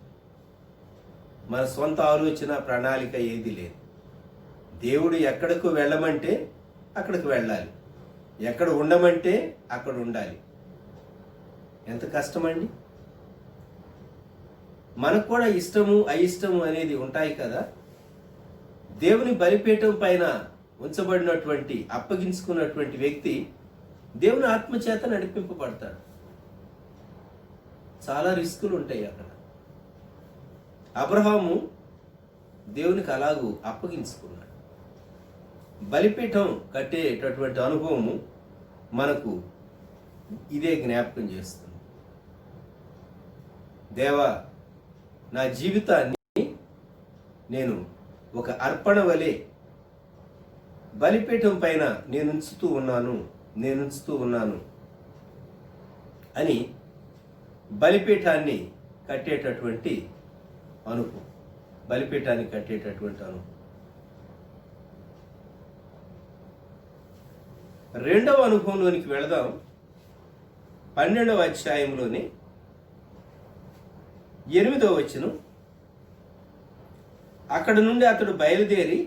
మన సొంత ఆలోచన ప్రణాళిక ఏది లేదు. దేవుడు ఎక్కడకు వెళ్ళమంటే అక్కడికి వెళ్ళాలి, ఎక్కడ ఉండమంటే అక్కడ ఉండాలి. ఎంత కష్టమండి. మనకు కూడా ఇష్టము అయిష్టము అనేది ఉంటాయి కదా. దేవుని బలిపీఠం పైన ఉంచబడినటువంటి అప్పగించుకున్నటువంటి వ్యక్తి దేవుని ఆత్మచేత నడిపింపబడతాడు. చాలా రిస్కులు ఉంటాయి అక్కడ. అబ్రహాము దేవునికి అలాగూ అప్పగించుకున్నాడు. బలిపీఠం కట్టేటటువంటి అనుభవము మనకు ఇదే జ్ఞాపకం చేస్తుంది. దేవా, నా జీవితాన్ని నేను ఒక అర్పణ వలె బలిపీఠం పైన నేను ఉంచుతూ ఉన్నాను అని బలిపీఠాన్ని కట్టేటటువంటి అనుభవం. రెండవ అనుభవంలోనికి వెళదాం. 12వ అధ్యాయంలోని 8వ వచనం. అక్కడ నుండి అతడు బయలుదేరి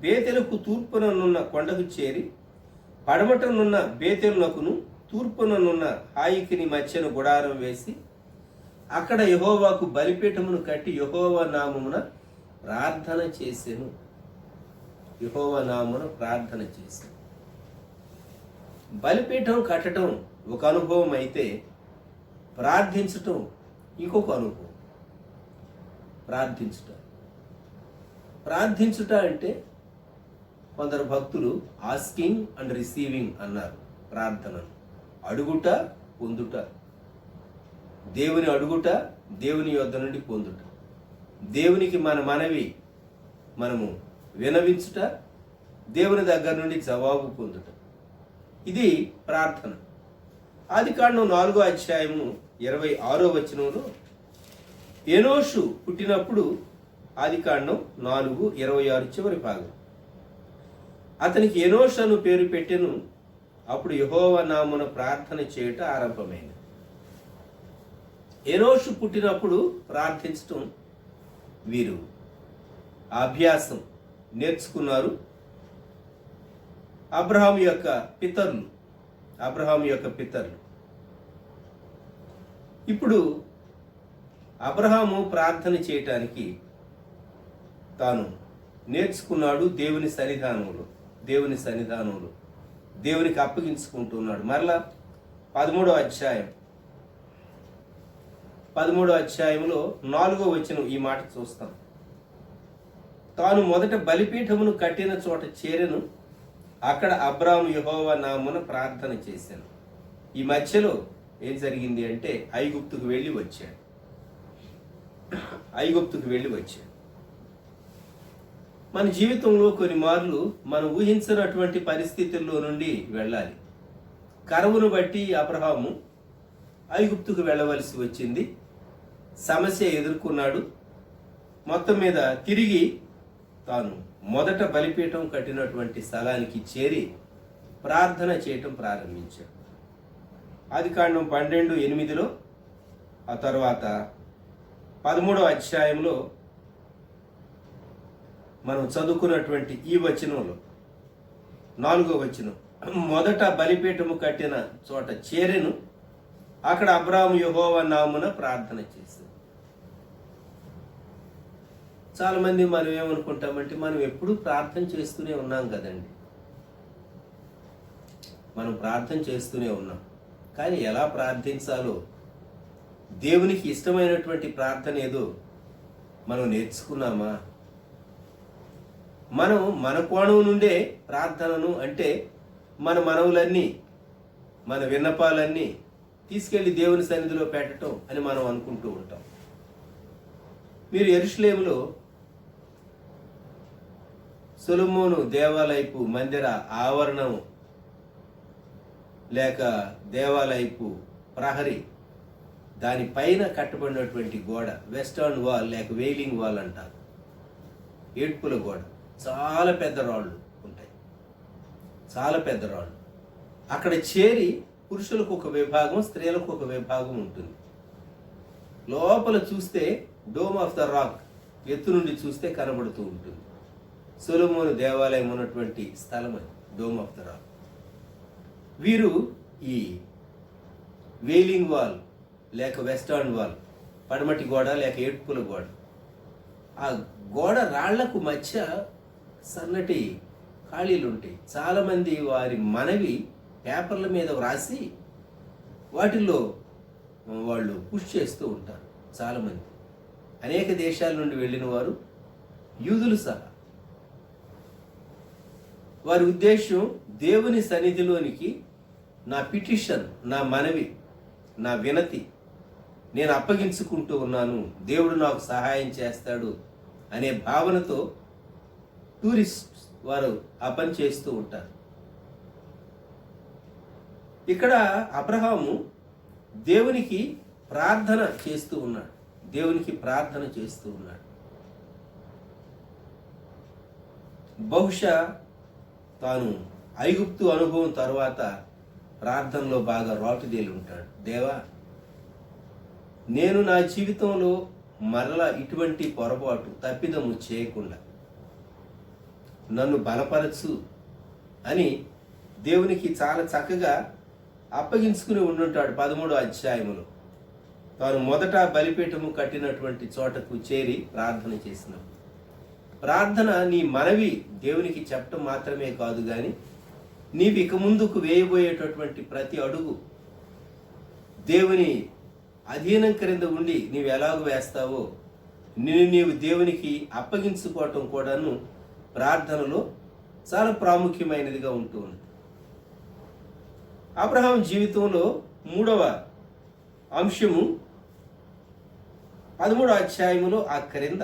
బేతెలకు తూర్పుననున్న కొండకు చేరి పడమటనున్న బేతెలునకును తూర్పుననున్న హాయికిని మధ్యన గుడారం వేసి అక్కడ యెహోవాకు బలిపీఠమును కట్టి యెహోవా నామమున ప్రార్థన చేసెను. బలిపీఠం కట్టడం ఒక అనుభవం అయితే ప్రార్థించటం ఇంకొక అనుభవం. ప్రార్థించుట అంటే కొందరు భక్తులు ఆస్కింగ్ అండ్ రిసీవింగ్ అన్నారు. ప్రార్థనను అడుగుట, పొందుట. దేవుని అడుగుట, దేవుని యొద్ద నుండి పొందుట. దేవునికి మన మనవి మనము వినవించుట, దేవుని దగ్గర నుండి జవాబు పొందుట. ఇది ప్రార్థన. ఆదికాండం 4వ అధ్యాయము 26వ వచనంలో ఎనోషు పుట్టినప్పుడు, ఆదికాండం 4:26 చివరి భాగం, అతనికి ఎనోషు అను పేరు పెట్టెను. అప్పుడు యెహోవా నామమున ప్రార్థన చేయుట ఆరంభమైంది. ఎనోషు పుట్టినప్పుడు ప్రార్థించటం వీరు అభ్యాసం నేర్చుకున్నారు. అబ్రహాము యొక్క పితరులు. ఇప్పుడు అబ్రహాము ప్రార్థన చేయటానికి తాను నేర్చుకున్నాడు. దేవుని సన్నిధానంలో దేవునికి అప్పగించుకుంటున్నాడు. మరలా 13వ అధ్యాయంలో 4వ వచనం ఈ మాట చూస్తాం. తాను మొదట బలిపీఠమును కట్టిన చోట చేరెను. అక్కడ అబ్రాము యెహోవా నామమున ప్రార్థన చేశాను. ఈ మధ్యలో ఏం జరిగింది అంటే ఐగుప్తుకు వెళ్ళి వచ్చాడు. ఐగుప్తుకు వెళ్ళి వచ్చాడు. మన జీవితంలో కొన్ని మార్లు మనం ఊహించినటువంటి పరిస్థితుల్లో నుండి వెళ్ళాలి. కరువును బట్టి అబ్రహాము ఐగుప్తుకు వెళ్ళవలసి వచ్చింది. సమస్య ఎదుర్కొన్నాడు. మొత్తం మీద తిరిగి తాను మొదట బలిపీఠం కట్టినటువంటి స్థలానికి చేరి ప్రార్థన చేయటం ప్రారంభించాడు. ఆదికాండం 12:8 ఆ తర్వాత 13వ అధ్యాయంలో మనం చదువుకున్నటువంటి ఈ వచనంలో 4వ వచనం, మొదట బలిపీఠము కట్టిన చోట చేరెను, అక్కడ అబ్రాహాము యెహోవా నామమున ప్రార్థన చేశాడు. చాలా మంది మనం ఏమనుకుంటామంటే మనం ఎప్పుడూ ప్రార్థన చేస్తూనే ఉన్నాం కదండి. మనం ప్రార్థన చేస్తూనే ఉన్నాం, కానీ ఎలా ప్రార్థించాలో, దేవునికి ఇష్టమైనటువంటి ప్రార్థన ఏదో మనం నేర్చుకున్నామా? మనం మన కోణం నుండే ప్రార్థనను, అంటే మన మనవులన్నీ, మన విన్నపాలన్నీ తీసుకెళ్లి దేవుని సన్నిధిలో పెట్టడం అని మనం అనుకుంటూ ఉంటాం. మీరు యెరూషలేములో సొలొమోను దేవాలయపు మందిర ఆవరణం లేక దేవాలయపు ప్రహరీ దానిపైన కట్టబడినటువంటి గోడ, వెస్టర్న్ వాల్ లేక వెయిలింగ్ వాల్ అంటారు, ఏడ్పుల గోడ, చాలా పెద్ద రాళ్ళు ఉంటాయి, చాలా పెద్ద రాళ్ళు. అక్కడ చేరి పురుషులకు ఒక విభాగం, స్త్రీలకు ఒక విభాగం ఉంటుంది. లోపల చూస్తే డోమ్ ఆఫ్ ద రాక్, ఎత్తు నుండి చూస్తే కనబడుతూ ఉంటుంది. సొలొమోను దేవాలయం ఉన్నటువంటి స్థలం అది, డోమ్ ఆఫ్ ద రాక్. వీరు ఈ వెయిలింగ్ వాల్ లేక వెస్టర్న్ వాల్, పడమటి గోడ లేక ఏడ్పుల గోడ, ఆ గోడ రాళ్లకు మధ్య సన్నటి ఖాళీలు ఉంటాయి. చాలామంది వారి మనవి పేపర్ల మీద వ్రాసి వాటిల్లో వాళ్ళు పుష్ చేస్తూ ఉంటారు. చాలామంది అనేక దేశాల నుండి వెళ్ళిన వారు, యూదులు సహా. వారి ఉద్దేశం దేవుని సన్నిధిలోనికి నా పిటిషన్, నా మనవి, నా వినతి నేను అప్పగించుకుంటూ ఉన్నాను, దేవుడు నాకు సహాయం చేస్తాడు అనే భావనతో టూరిస్ట్ వారు ఆ పని చేస్తూ ఉంటారు. ఇక్కడ అబ్రహాము దేవునికి ప్రార్థన చేస్తూ ఉన్నాడు, దేవునికి ప్రార్థన చేస్తూ ఉన్నాడు. బహుశా తాను ఐగుప్తు అనుభవం తర్వాత ప్రార్థనలో బాగా రాటుదేలి ఉంటాడు. దేవా, నేను నా జీవితంలో మరలా ఇటువంటి పొరపాటు, తప్పిదము చేయకుండా నన్ను బలపరచు అని దేవునికి చాలా చక్కగా అప్పగించుకుని ఉండుంటాడు. 13వ అధ్యాయములో తాను మొదట బలిపీఠము కట్టినటువంటి చోటకు చేరి ప్రార్థన చేసినాడు. ప్రార్థన నీ మనవి దేవునికి చెప్పటం మాత్రమే కాదు, కానీ నీవు ఇక ముందుకు వేయబోయేటటువంటి ప్రతి అడుగు దేవుని అధీనం క్రింద ఉండి నీవు ఎలాగో వేస్తావో నీవు దేవునికి అప్పగించుకోవటం కూడాను ప్రార్థనలో చాలా ప్రాముఖ్యమైనదిగా ఉంటూ ఉంది. అబ్రహాం జీవితంలో 3వ అంశము 13వ అధ్యాయములో ఆ క్రింద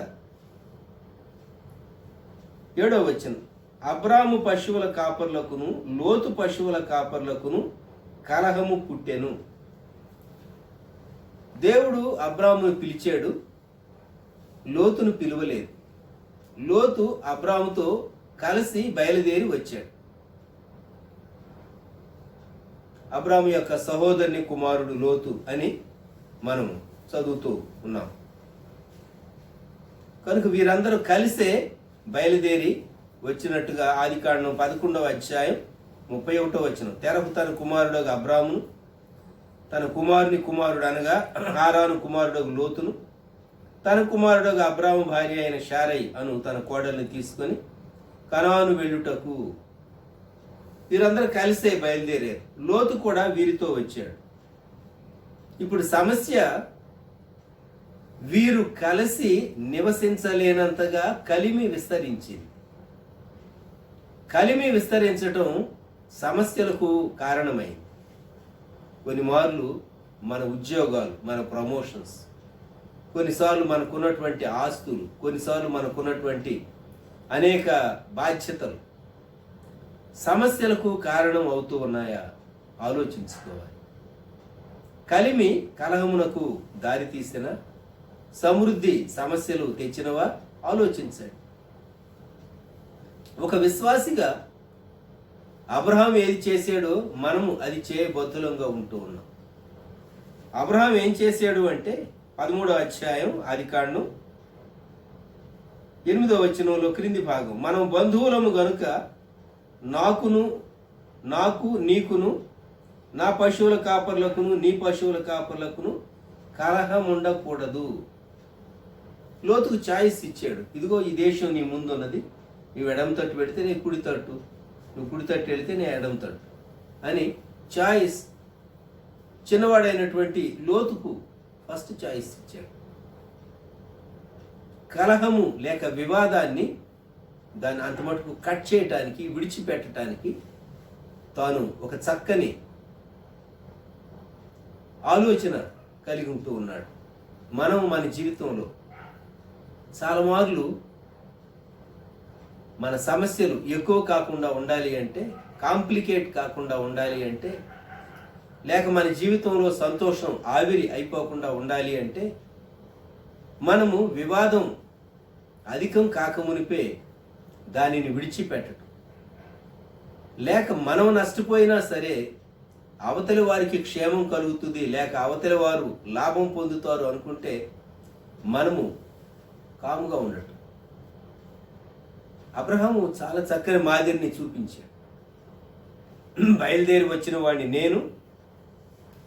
7వ వచనం, అబ్రాము పశువుల కాపర్లకును లోతు పశువుల కాపర్లకును కలహము పుట్టెను. దేవుడు అబ్రామును పిలిచాడు, లోతును పిలువలేదు. లోతు అబ్రాముతో కలిసి బయలుదేరి వచ్చాడు. అబ్రాము యొక్క సహోదరుని కుమారుడు లోతు అని మనం చదువుతూ ఉన్నాం. కనుక వీరందరూ కలిసే బయలుదేరి వచ్చినట్టుగా ఆదికాండం 11వ అధ్యాయం 31వ వచనం, తెరకు తన కుమారుడు అబ్రామును, తన కుమారుని కుమారుడు అనగా హారాను కుమారుడు లోతును, తన కుమారుడు అబ్రాము భార్య అయిన శారై అను తన కోడల్ని తీసుకొని కనాను వెళ్ళుటకు వీరందరూ కలిసే బయలుదేరారు. లోతు కూడా వీరితో వచ్చాడు. ఇప్పుడు సమస్య, వీరు కలిసి నివసించలేనంతగా కలిమి విస్తరించింది. కలిమి విస్తరించటం సమస్యలకు కారణమైంది. కొన్ని మార్లు మన ఉద్యోగాలు, మన ప్రమోషన్స్, కొన్నిసార్లు మనకున్నటువంటి ఆస్తులు, కొన్నిసార్లు మనకున్నటువంటి అనేక బాధ్యతలు సమస్యలకు కారణం అవుతూ ఉన్నాయా ఆలోచించుకోవాలి. కలిమి కలహమునకు దారి తీసిన, సమృద్ధి సమస్యలు తెచ్చినవా ఆలోచించండి. ఒక విశ్వాసిగా అబ్రహాం ఏది చేశాడో మనము అది చేయబద్ధులంగా ఉంటూ ఉన్నాం. అబ్రహాం ఏం చేశాడు అంటే 13వ అధ్యాయం ఆదికాండం 8వ వచనంలో క్రింది భాగం, మనం బంధువులము గనుక నీకును నా పశువుల కాపర్లకును నీ పశువుల కాపర్లకును కలహం ఉండకూడదు. లోతుకు ఛాయిస్ ఇచ్చాడు. ఇదిగో ఈ దేశం నీ ముందు ఉన్నది, నువ్వు ఎడమ తట్టు పెడితే నేను కుడి తట్టు, నువ్వు కుడి తట్టు వెళితే నేను ఎడమ తట్టు అని ఛాయిస్ చిన్నవాడైనటువంటి లోతుకు ఫస్ట్ ఛాయిస్ ఇచ్చాడు. కలహము లేక వివాదాన్ని దాన్ని అంత మటుకు కట్ చేయటానికి, విడిచిపెట్టడానికి తాను ఒక చక్కని ఆలోచన కలిగి ఉంటూ ఉన్నాడు. మనం మన జీవితంలో చాలా మార్లు మన సమస్యలు ఎక్కువ కాకుండా ఉండాలి అంటే, కాంప్లికేట్ కాకుండా ఉండాలి అంటే, లేక మన జీవితంలో సంతోషం ఆవిరి అయిపోకుండా ఉండాలి అంటే, మనము వివాదం అధికం కాకమునిపే దానిని విడిచిపెట్టడం, లేక మనం నష్టపోయినా సరే అవతలి వారికి క్షేమం కలుగుతుంది, లేక అవతలి వారు లాభం పొందుతారు అనుకుంటే మనము కాముగా ఉండటం. అబ్రహాము చాలా చక్కని మాదిరిని చూపించాడు. బయలుదేరి వచ్చిన వాడిని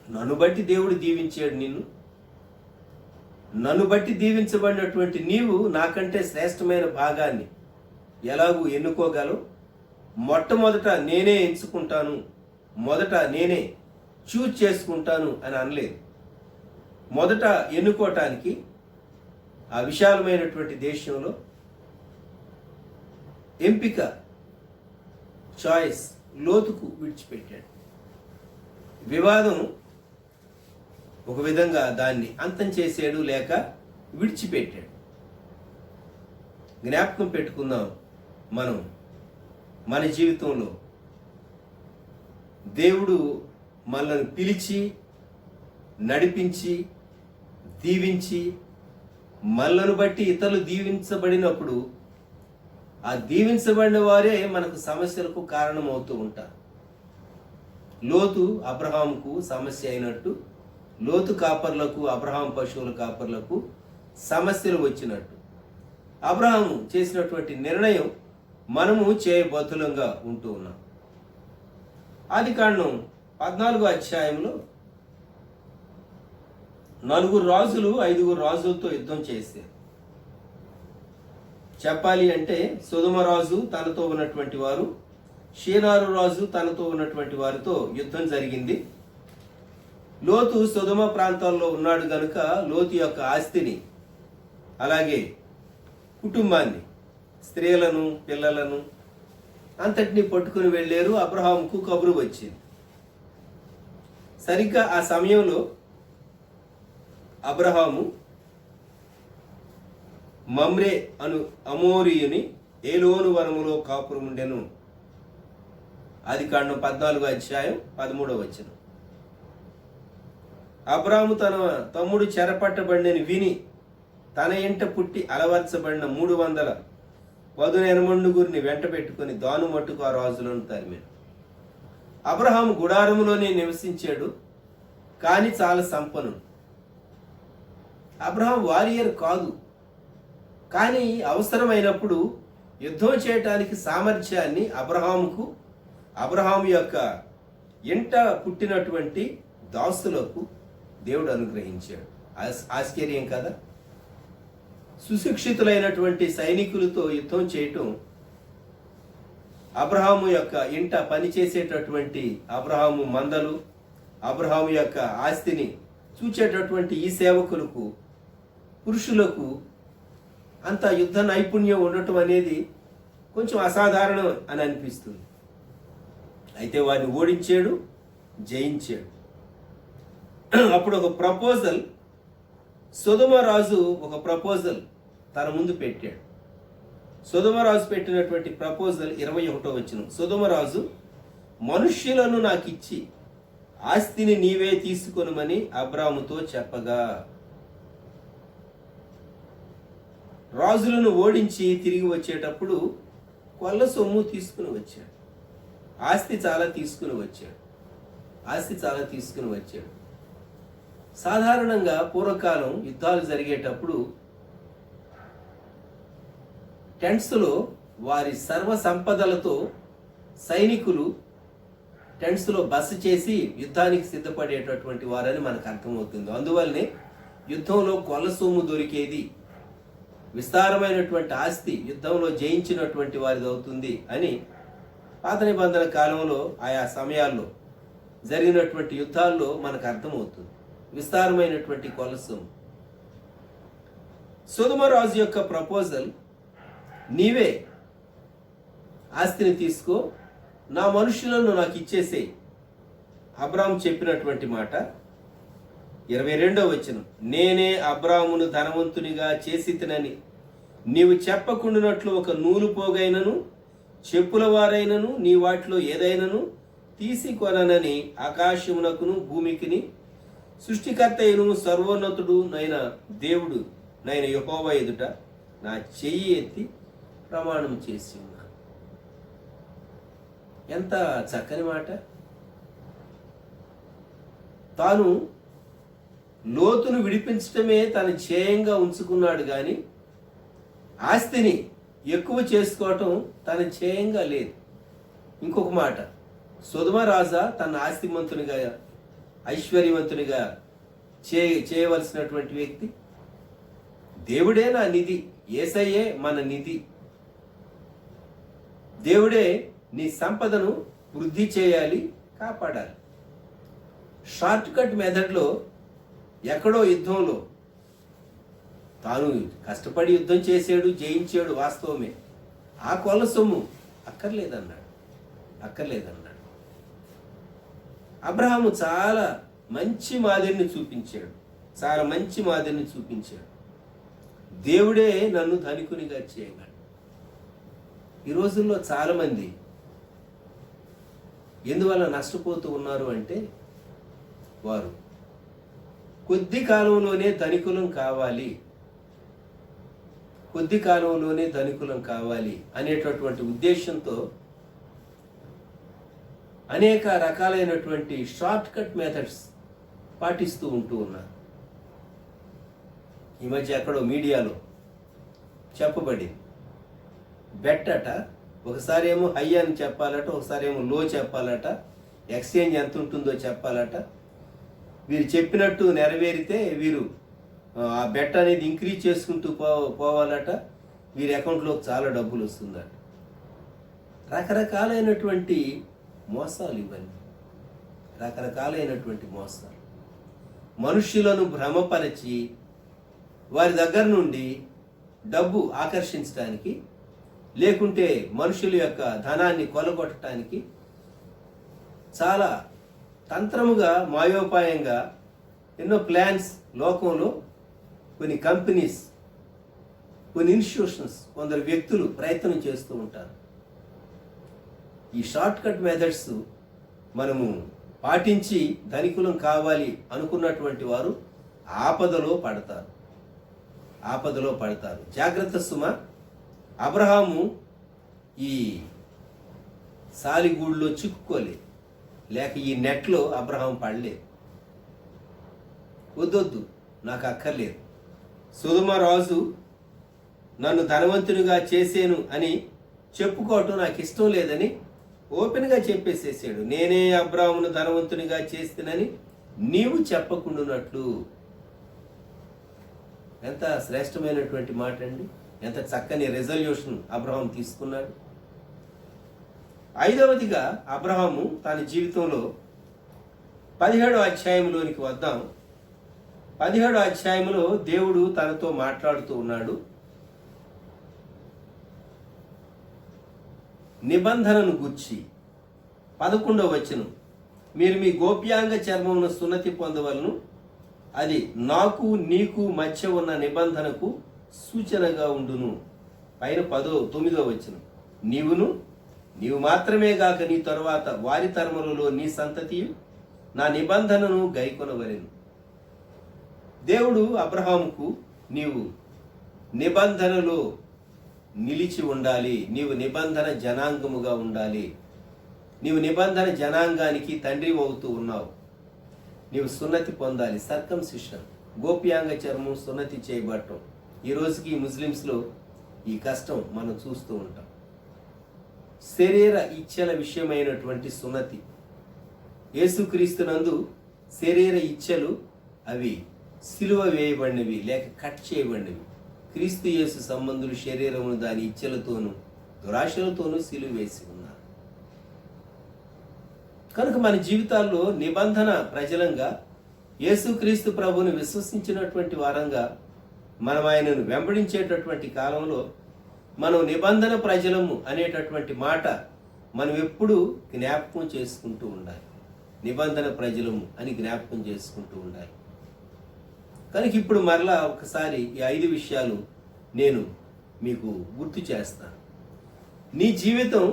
నన్ను బట్టి దేవుడు దీవించాడు నిన్ను, నన్ను బట్టి దీవించబడినటువంటి నీవు నాకంటే శ్రేష్టమైన భాగాన్ని ఎలాగూ ఎన్నుకోగలవు? మొట్టమొదట నేనే ఎంచుకుంటాను, మొదట నేనే చూజ్ చేసుకుంటాను అని అనలేదు. మొదట ఎన్నుకోవటానికి ఆ విశాలమైనటువంటి దేశంలో ఎంపిక, చాయిస్ లోతుకు విడిచిపెట్టాడు. వివాదం ఒక విధంగా దాన్ని అంతం చేసాడు, లేక విడిచిపెట్టాడు. జ్ఞాపకం పెట్టుకుందాం, మనం మన జీవితంలో దేవుడు మనల్ని పిలిచి, నడిపించి, దీవించి, మనలను బట్టి ఇతరులు దీవించబడినప్పుడు ఆ దీవించబడిన వారే మనకు సమస్యలకు కారణం అవుతూ ఉంటారు. లోతు అబ్రహాముకు సమస్య అయినట్టు, లోతు కాపర్లకు, అబ్రహాం పశువుల కాపర్లకు సమస్యలు వచ్చినట్టు అబ్రహాము చేసినటువంటి నిర్ణయం మనము చేయబద్ధులంగా ఉంటూ ఉన్నాం. ఆదికాండం 14వ అధ్యాయంలో 4 రాజులు 5 రాజులతో యుద్ధం చేశారు. చెప్పాలి అంటే సొదొమ రాజు తనతో ఉన్నటువంటి వారు, షీనారు రాజు తనతో ఉన్నటువంటి వారితో యుద్ధం జరిగింది. లోతు సొదొమ ప్రాంతాల్లో ఉన్నాడు గనుక లోతు యొక్క ఆస్తిని, అలాగే కుటుంబాన్ని, స్త్రీలను, పిల్లలను అంతటినీ పట్టుకుని వెళ్ళారు. అబ్రహాముకు కబురు వచ్చింది. సరిగ్గా ఆ సమయంలో అబ్రహాము మమ్రే అను అమోరీయుని ఏలోను వనములో కాపురముండెను. ఆదికాండం 14వ అధ్యాయం 13వ వచనం. అబ్రాము తన తమ్ముడు చెరపట్టబడినని విని తన ఇంట పుట్టి అలవర్చబడిన 300 పదునెనమండుగురిని వెంట పెట్టుకుని దాను మట్టుకు ఆ రాజులను తరిమాడు. అబ్రహాము గుడారములోనే నివసించాడు, కానీ చాలా సంపన్నుడు. అబ్రహాం వారియర్ కాదు, కానీ అవసరమైనప్పుడు యుద్ధం చేయటానికి సామర్థ్యాన్ని అబ్రహాము యొక్క ఇంట పుట్టినటువంటి దాసులకు దేవుడు అనుగ్రహించాడు. ఆశ్చర్యం కదా? సుశిక్షితులైనటువంటి సైనికులతో యుద్ధం చేయటం, అబ్రహాము యొక్క ఇంట పనిచేసేటటువంటి అబ్రహాము మందలు, అబ్రహాము యొక్క ఆస్తిని చూచేటటువంటి ఈ సేవకులకు, పురుషులకు అంత యుద్ధ నైపుణ్యం ఉండటం అనేది కొంచెం అసాధారణం అని అనిపిస్తుంది. అయితే వారిని ఓడించాడు, జయించాడు. అప్పుడు ఒక ప్రపోజల్ సొదొమ రాజు ఒక ప్రపోజల్ తన ముందు పెట్టాడు. సొదొమ రాజు పెట్టినటువంటి ప్రపోజల్ 21వ వచనం. సొదొమ రాజు మనుష్యులను నాకు ఇచ్చి ఆస్తిని నీవే తీసుకొనుమని అబ్రాముతో చెప్పగా, రాజులను ఓడించి తిరిగి వచ్చేటప్పుడు కొల్ల సొమ్ము తీసుకుని వచ్చాడు. ఆస్తి చాలా తీసుకుని వచ్చాడు. సాధారణంగా పూర్వకాలం యుద్ధాలు జరిగేటప్పుడు టెంట్స్లో వారి సర్వ సంపదలతో సైనికులు టెంట్స్లో బస చేసి యుద్ధానికి సిద్ధపడేటటువంటి వారని మనకు అర్థమవుతుంది. అందువల్లనే యుద్ధంలో కొల్ల సొమ్ము దొరికేది, విస్తారమైనటువంటి ఆస్తి యుద్ధంలో జయించినటువంటి వారిది అవుతుంది అని పాత నిబంధన కాలంలో ఆయా సమయాల్లో జరిగినటువంటి యుద్ధాల్లో మనకు అర్థమవుతుంది. విస్తారమైనటువంటి కొల్ల సొమ్ము. సొదొమ రాజు యొక్క ప్రపోజల్, నీవే ఆస్తిని తీసుకో, నా మనుషులను నాకు ఇచ్చేసే. అబ్రాము చెప్పినటువంటి మాట 22వ వచనం. నేనే అబ్రామును ధనవంతునిగా చేసితినని నీవు చెప్పకుండానట్లు ఒక నూలు పోగైనను చెప్పుల వారైనను నీ వాటిలో ఏదైనను తీసికొననని ఆకాశమునకును భూమికిని సృష్టికర్త అయిన సర్వోన్నతుడు నైన దేవుడు నైన యెహోవా ఎదుట నా చెయ్యి ఎత్తి ప్రమాణం చేసి ఉన్నా. ఎంత చక్కని మాట. తాను లోతును విడిపించటమే తన ధ్యేయంగా ఉంచుకున్నాడు, కానీ ఆస్తిని ఎక్కువ చేసుకోవటం తన ధ్యేయంగా లేదు. ఇంకొక మాట, సొదొమ రాజా తన ఆస్తిమంతునిగా ఐశ్వర్యవంతునిగా చేయవలసినటువంటి వ్యక్తి. దేవుడే నా నిధి, యేసయ్యే మన నిధి. దేవుడే నీ సంపదను వృద్ధి చేయాలి, కాపాడాలి. షార్ట్ కట్ మెథడ్లో ఎక్కడో యుద్ధంలో తాను కష్టపడి యుద్ధం చేసాడు, జయించాడు, వాస్తవమే. ఆ కొల్ల సొమ్ము అక్కర్లేదన్నాడు. అబ్రహాము చాలా మంచి మాదిరిని చూపించాడు. దేవుడే నన్ను ధనికునిగా చేయగలడు. ఈ రోజుల్లో చాలామంది ఎందువల్ల నష్టపోతూ ఉన్నారు అంటే, వారు కొద్ది కాలంలోనే ధనికులం కావాలి అనేటటువంటి ఉద్దేశంతో అనేక రకాలైనటువంటి షార్ట్ కట్ మెథడ్స్ పాటిస్తూ ఉంటూ ఉన్నారు. ఈ మధ్య ఎక్కడో మీడియాలో చెప్పబడింది, బెట్ అట, ఒకసారి ఏమో హై అని చెప్పాలట, ఒకసారి ఏమో లో చెప్పాలట, ఎక్స్చేంజ్ ఎంత ఉంటుందో చెప్పాలట. వీరు చెప్పినట్టు నెరవేరితే వీరు ఆ బెట్ అనేది ఇంక్రీజ్ చేసుకుంటూ పోవాలట. వీరి అకౌంట్లోకి చాలా డబ్బులు వస్తుందట. రకరకాలైనటువంటి మోసాలు ఇవన్నీ, మనుష్యులను భ్రమపరిచి వారి దగ్గర నుండి డబ్బు ఆకర్షించడానికి, లేకుంటే మనుషుల యొక్క ధనాన్ని కొలగొట్టడానికి చాలా తంత్రముగా, మాయోపాయంగా ఎన్నో ప్లాన్స్ లోకంలో కొన్ని కంపెనీస్, కొన్ని ఇన్స్టిట్యూషన్స్, కొందరు వ్యక్తులు ప్రయత్నం చేస్తూ ఉంటారు. ఈ షార్ట్ కట్ మెథడ్స్ మనము పాటించి ధనికులం కావాలి అనుకున్నటువంటి వారు ఆపదలో పడతారు. జాగ్రత్త సుమ. అబ్రహాము ఈ సాలిగూడులో చిక్కుకోలేదు, లేక ఈ నెట్లో అబ్రహాం పడలేదు. వద్దొద్దు, నాకు అక్కర్లేదు. సొదొమ రాజు నన్ను ధనవంతునిగా చేసేను అని చెప్పుకోవటం నాకు ఇష్టం లేదని ఓపెన్గా చెప్పేసేసాడు. నేనే అబ్రామును ధనవంతునిగా చేస్తానని నీవు చెప్పకుండానట్లు. ఎంత శ్రేష్టమైనటువంటి మాట అండి. ఎంత చక్కని రెజల్యూషన్ అబ్రహాం తీసుకున్నాడు. 5వదిగా అబ్రహాము తన జీవితంలో 17వ అధ్యాయంలోనికి వద్దాం. 17వ అధ్యాయంలో దేవుడు తనతో మాట్లాడుతూ ఉన్నాడు. నిబంధనను గూర్చి 11వ వచనం. మీరు మీ గోప్యాంగ చర్మమును సున్నతి పొందవలను, అది నాకు నీకు మధ్య ఉన్న నిబంధనకు సూచనగా ఉండును. పైన 9వ వచనం, నీవు మాత్రమే గాక నీ తరువాత వారి తరములలో నీ సంతతియు నా నిబంధనను గైకొనవలెను. దేవుడు అబ్రహాముకు నీవు నిబంధనలో నిలిచి ఉండాలి, నీవు నిబంధన జనాంగముగా ఉండాలి, నీవు నిబంధన జనాంగానికి తండ్రి అవుతూ ఉన్నావు, నీవు సున్నతి పొందాలి. సర్కంసిషన్, గోప్యాంగ చర్మం సున్నతి చేయబడటం. ఈ రోజుకి ముస్లిమ్స్లో ఈ కష్టం మనం చూస్తూ ఉంటాం. శరీర ఇచ్ఛల విషయమైనటువంటి సున్నతి, యేసుక్రీస్తునందు శరీర ఇచ్ఛలు అవి సిలువ వేయబడినవి లేక కట్ చేయబడినవి. క్రీస్తు యేసు సంబంధులు శరీరమును దాని ఇచ్ఛలతోనూ దురాశలతోనూ సిలువ వేసి ఉన్నారు. కనుక మన జీవితాల్లో నిబంధన ప్రజలంగా యేసుక్రీస్తు ప్రభువుని విశ్వసించినటువంటి వారంగా మనం ఆయనను వెంబడించేటటువంటి కాలంలో మనం నిబంధన ప్రజలము అనేటటువంటి మాట మనం ఎప్పుడూ జ్ఞాపకం చేసుకుంటూ ఉండాలి. నిబంధన ప్రజలము అని జ్ఞాపకం చేసుకుంటూ ఉండాలి. కనుక ఇప్పుడు మరలా ఒకసారి ఈ 5 విషయాలు నేను మీకు గుర్తు చేస్తాను. నీ జీవితం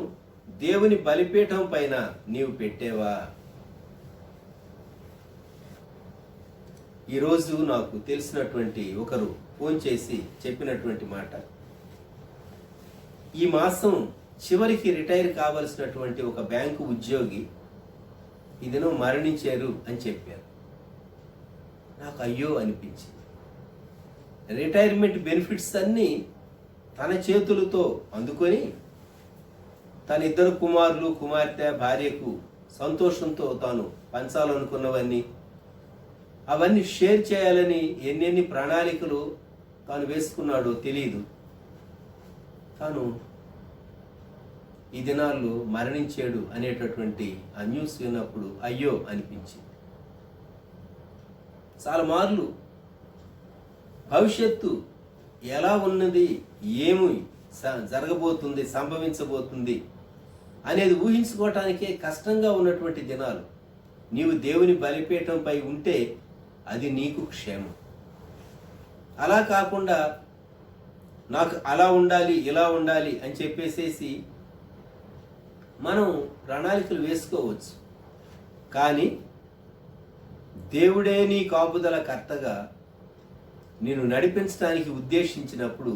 దేవుని బలిపీఠం పైన నీవు పెట్టేవా? ఈరోజు నాకు తెలిసినటువంటి ఒకరు ఫోన్ చేసి చెప్పినటువంటి మాట, ఈ మాసం చివరికి రిటైర్ కావలసినటువంటి ఒక బ్యాంకు ఉద్యోగి ఈ దినం మరణించారు అని చెప్పారు. నాకు అయ్యో అనిపించింది. రిటైర్మెంట్ బెనిఫిట్స్ అన్నీ తన చేతులతో అందుకొని తన 2 కుమారులు కుమార్తె భార్యకు సంతోషంతో తాను పంచాలనుకున్నవన్నీ అవన్నీ షేర్ చేయాలని ఎన్నెన్ని ప్రణాళికలు తాను వేసుకున్నాడో తెలియదు. తాను ఈ దినాల్లో మరణించాడు అనేటటువంటి ఆ న్యూస్ విన్నప్పుడు అయ్యో అనిపించింది. చాలా మార్లు భవిష్యత్తు ఎలా ఉన్నది, ఏమి జరగబోతుంది, సంభవించబోతుంది అనేది ఊహించుకోవటానికే కష్టంగా ఉన్నటువంటి దినాలు. నీవు దేవుని బలిపీఠంపై ఉంటే అది నీకు క్షేమం. అలా కాకుండా నాకు అలా ఉండాలి ఇలా ఉండాలి అని చెప్పేసేసి మనం ప్రణాళికలు వేసుకోవచ్చు. కానీ దేవుడే నీ కాపుదల కర్తగా నేను నడిపించడానికి ఉద్దేశించినప్పుడు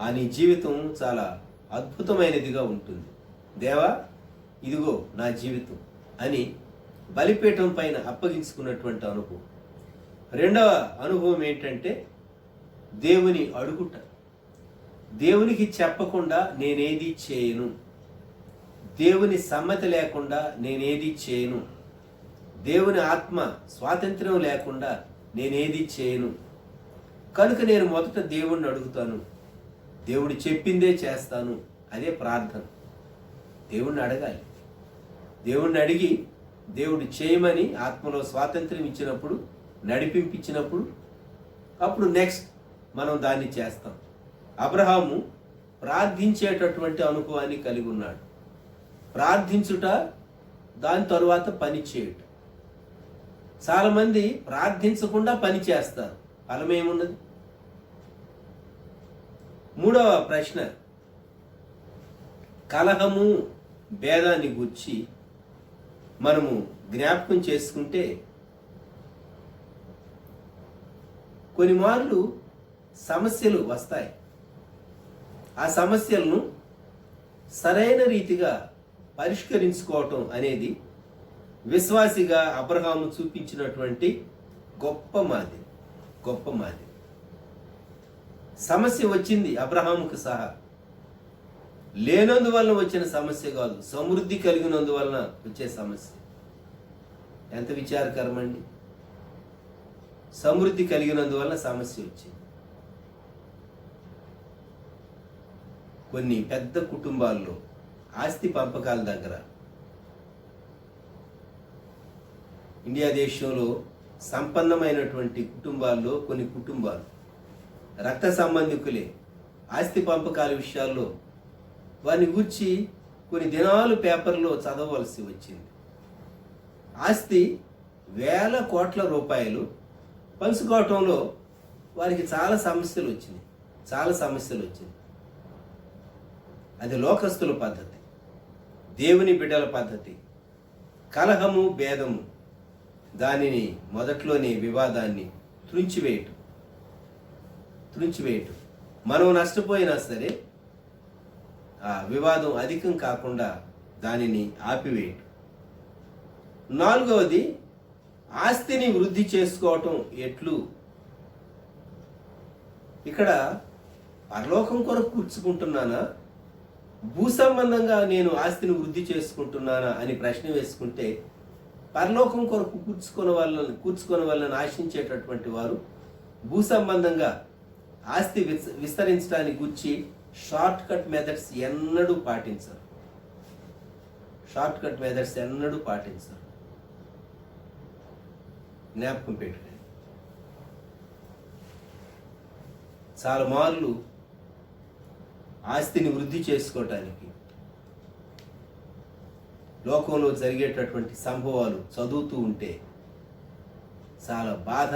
ఆ నీ జీవితం చాలా అద్భుతమైనదిగా ఉంటుంది. దేవా, ఇదిగో నా జీవితం అని బలిపీఠం పైన అప్పగించుకున్నటువంటి అనుభవం. 2వ అనుభవం ఏంటంటే దేవుని అడుగుట. దేవునికి చెప్పకుండా నేనేది చేయను, దేవుని సమ్మతి లేకుండా నేనేది చేయను, దేవుని ఆత్మ స్వాతంత్ర్యం లేకుండా నేనేది చేయను. కనుక నేను మొదట దేవుణ్ణి అడుగుతాను, దేవుడు చెప్పిందే చేస్తాను. అదే ప్రార్థన. దేవుణ్ణి అడగాలి. దేవుణ్ణి అడిగి దేవుడు చేయమని ఆత్మలో స్వాతంత్ర్యం ఇచ్చినప్పుడు, నడిపింపించినప్పుడు అప్పుడు నెక్స్ట్ మనం దాన్ని చేస్తాం. అబ్రహాము ప్రార్థించేటటువంటి అనుభవాన్ని కలిగి ఉన్నాడు. ప్రార్థించుట, దాని తరువాత పని చేయుట. చాలామంది ప్రార్థించకుండా పని చేస్తారు, ఫలమేమున్నది? 3వ ప్రశ్న, కలహము భేదాన్ని గూర్చి మనము జ్ఞాపకం చేసుకుంటే కొన్ని మార్లు సమస్యలు వస్తాయి. ఆ సమస్యలను సరైన రీతిగా పరిష్కరించుకోవటం అనేది విశ్వాసిగా అబ్రహాము చూపించినటువంటి గొప్ప మాదిరి. సమస్య వచ్చింది అబ్రహాముకు సహా. లేనందువలన వచ్చిన సమస్య కాదు, సమృద్ధి కలిగినందువలన వచ్చే సమస్య. ఎంత విచారకరమండి. సమృద్ధి కలిగినందువలన సమస్య వచ్చింది. కొన్ని పెద్ద కుటుంబాల్లో ఆస్తి పంపకాల దగ్గర, ఇండియా దేశంలో సంపన్నమైనటువంటి కుటుంబాల్లో కొన్ని కుటుంబాలు రక్త సంబంధికులే ఆస్తి పంపకాల విషయాల్లో వారిని గూర్చి కొన్ని దినాలు పేపర్లో చదవవలసి వచ్చింది. ఆస్తి వేల కోట్ల రూపాయలు పంచుకోవటంలో వారికి చాలా సమస్యలు వచ్చినాయి. అది లోకస్తుల పద్ధతి, దేవుని బిడ్డల పద్ధతి. కలహము, భేదము, దానిని మొదట్లోనే వివాదాన్ని త్రుంచివేయటం. మనం నష్టపోయినా సరే ఆ వివాదం అధికం కాకుండా దానిని ఆపివేయటం. 4వది, ఆస్తిని వృద్ధి చేసుకోవటం ఎట్లు. ఇక్కడ పరలోకం కొరకు కూర్చుకుంటున్నానా, భూ సంబంధంగా నేను ఆస్తిని వృద్ధి చేసుకుంటున్నానా అని ప్రశ్న వేసుకుంటే, పరలోకం కొరకు కూర్చుకొని వాళ్ళని ఆశించేటటువంటి వారు భూ సంబంధంగా ఆస్తి విస్తరించడానికి గురించి షార్ట్ కట్ మెథడ్స్ ఎన్నడూ పాటించరు. జ్ఞాపకం పెట్టుకోండి. చాలా మార్లు ఆస్తిని వృద్ధి చేసుకోవటానికి లోకంలో జరిగేటటువంటి సంభవాలు చదువుతూ ఉంటే చాలా బాధ,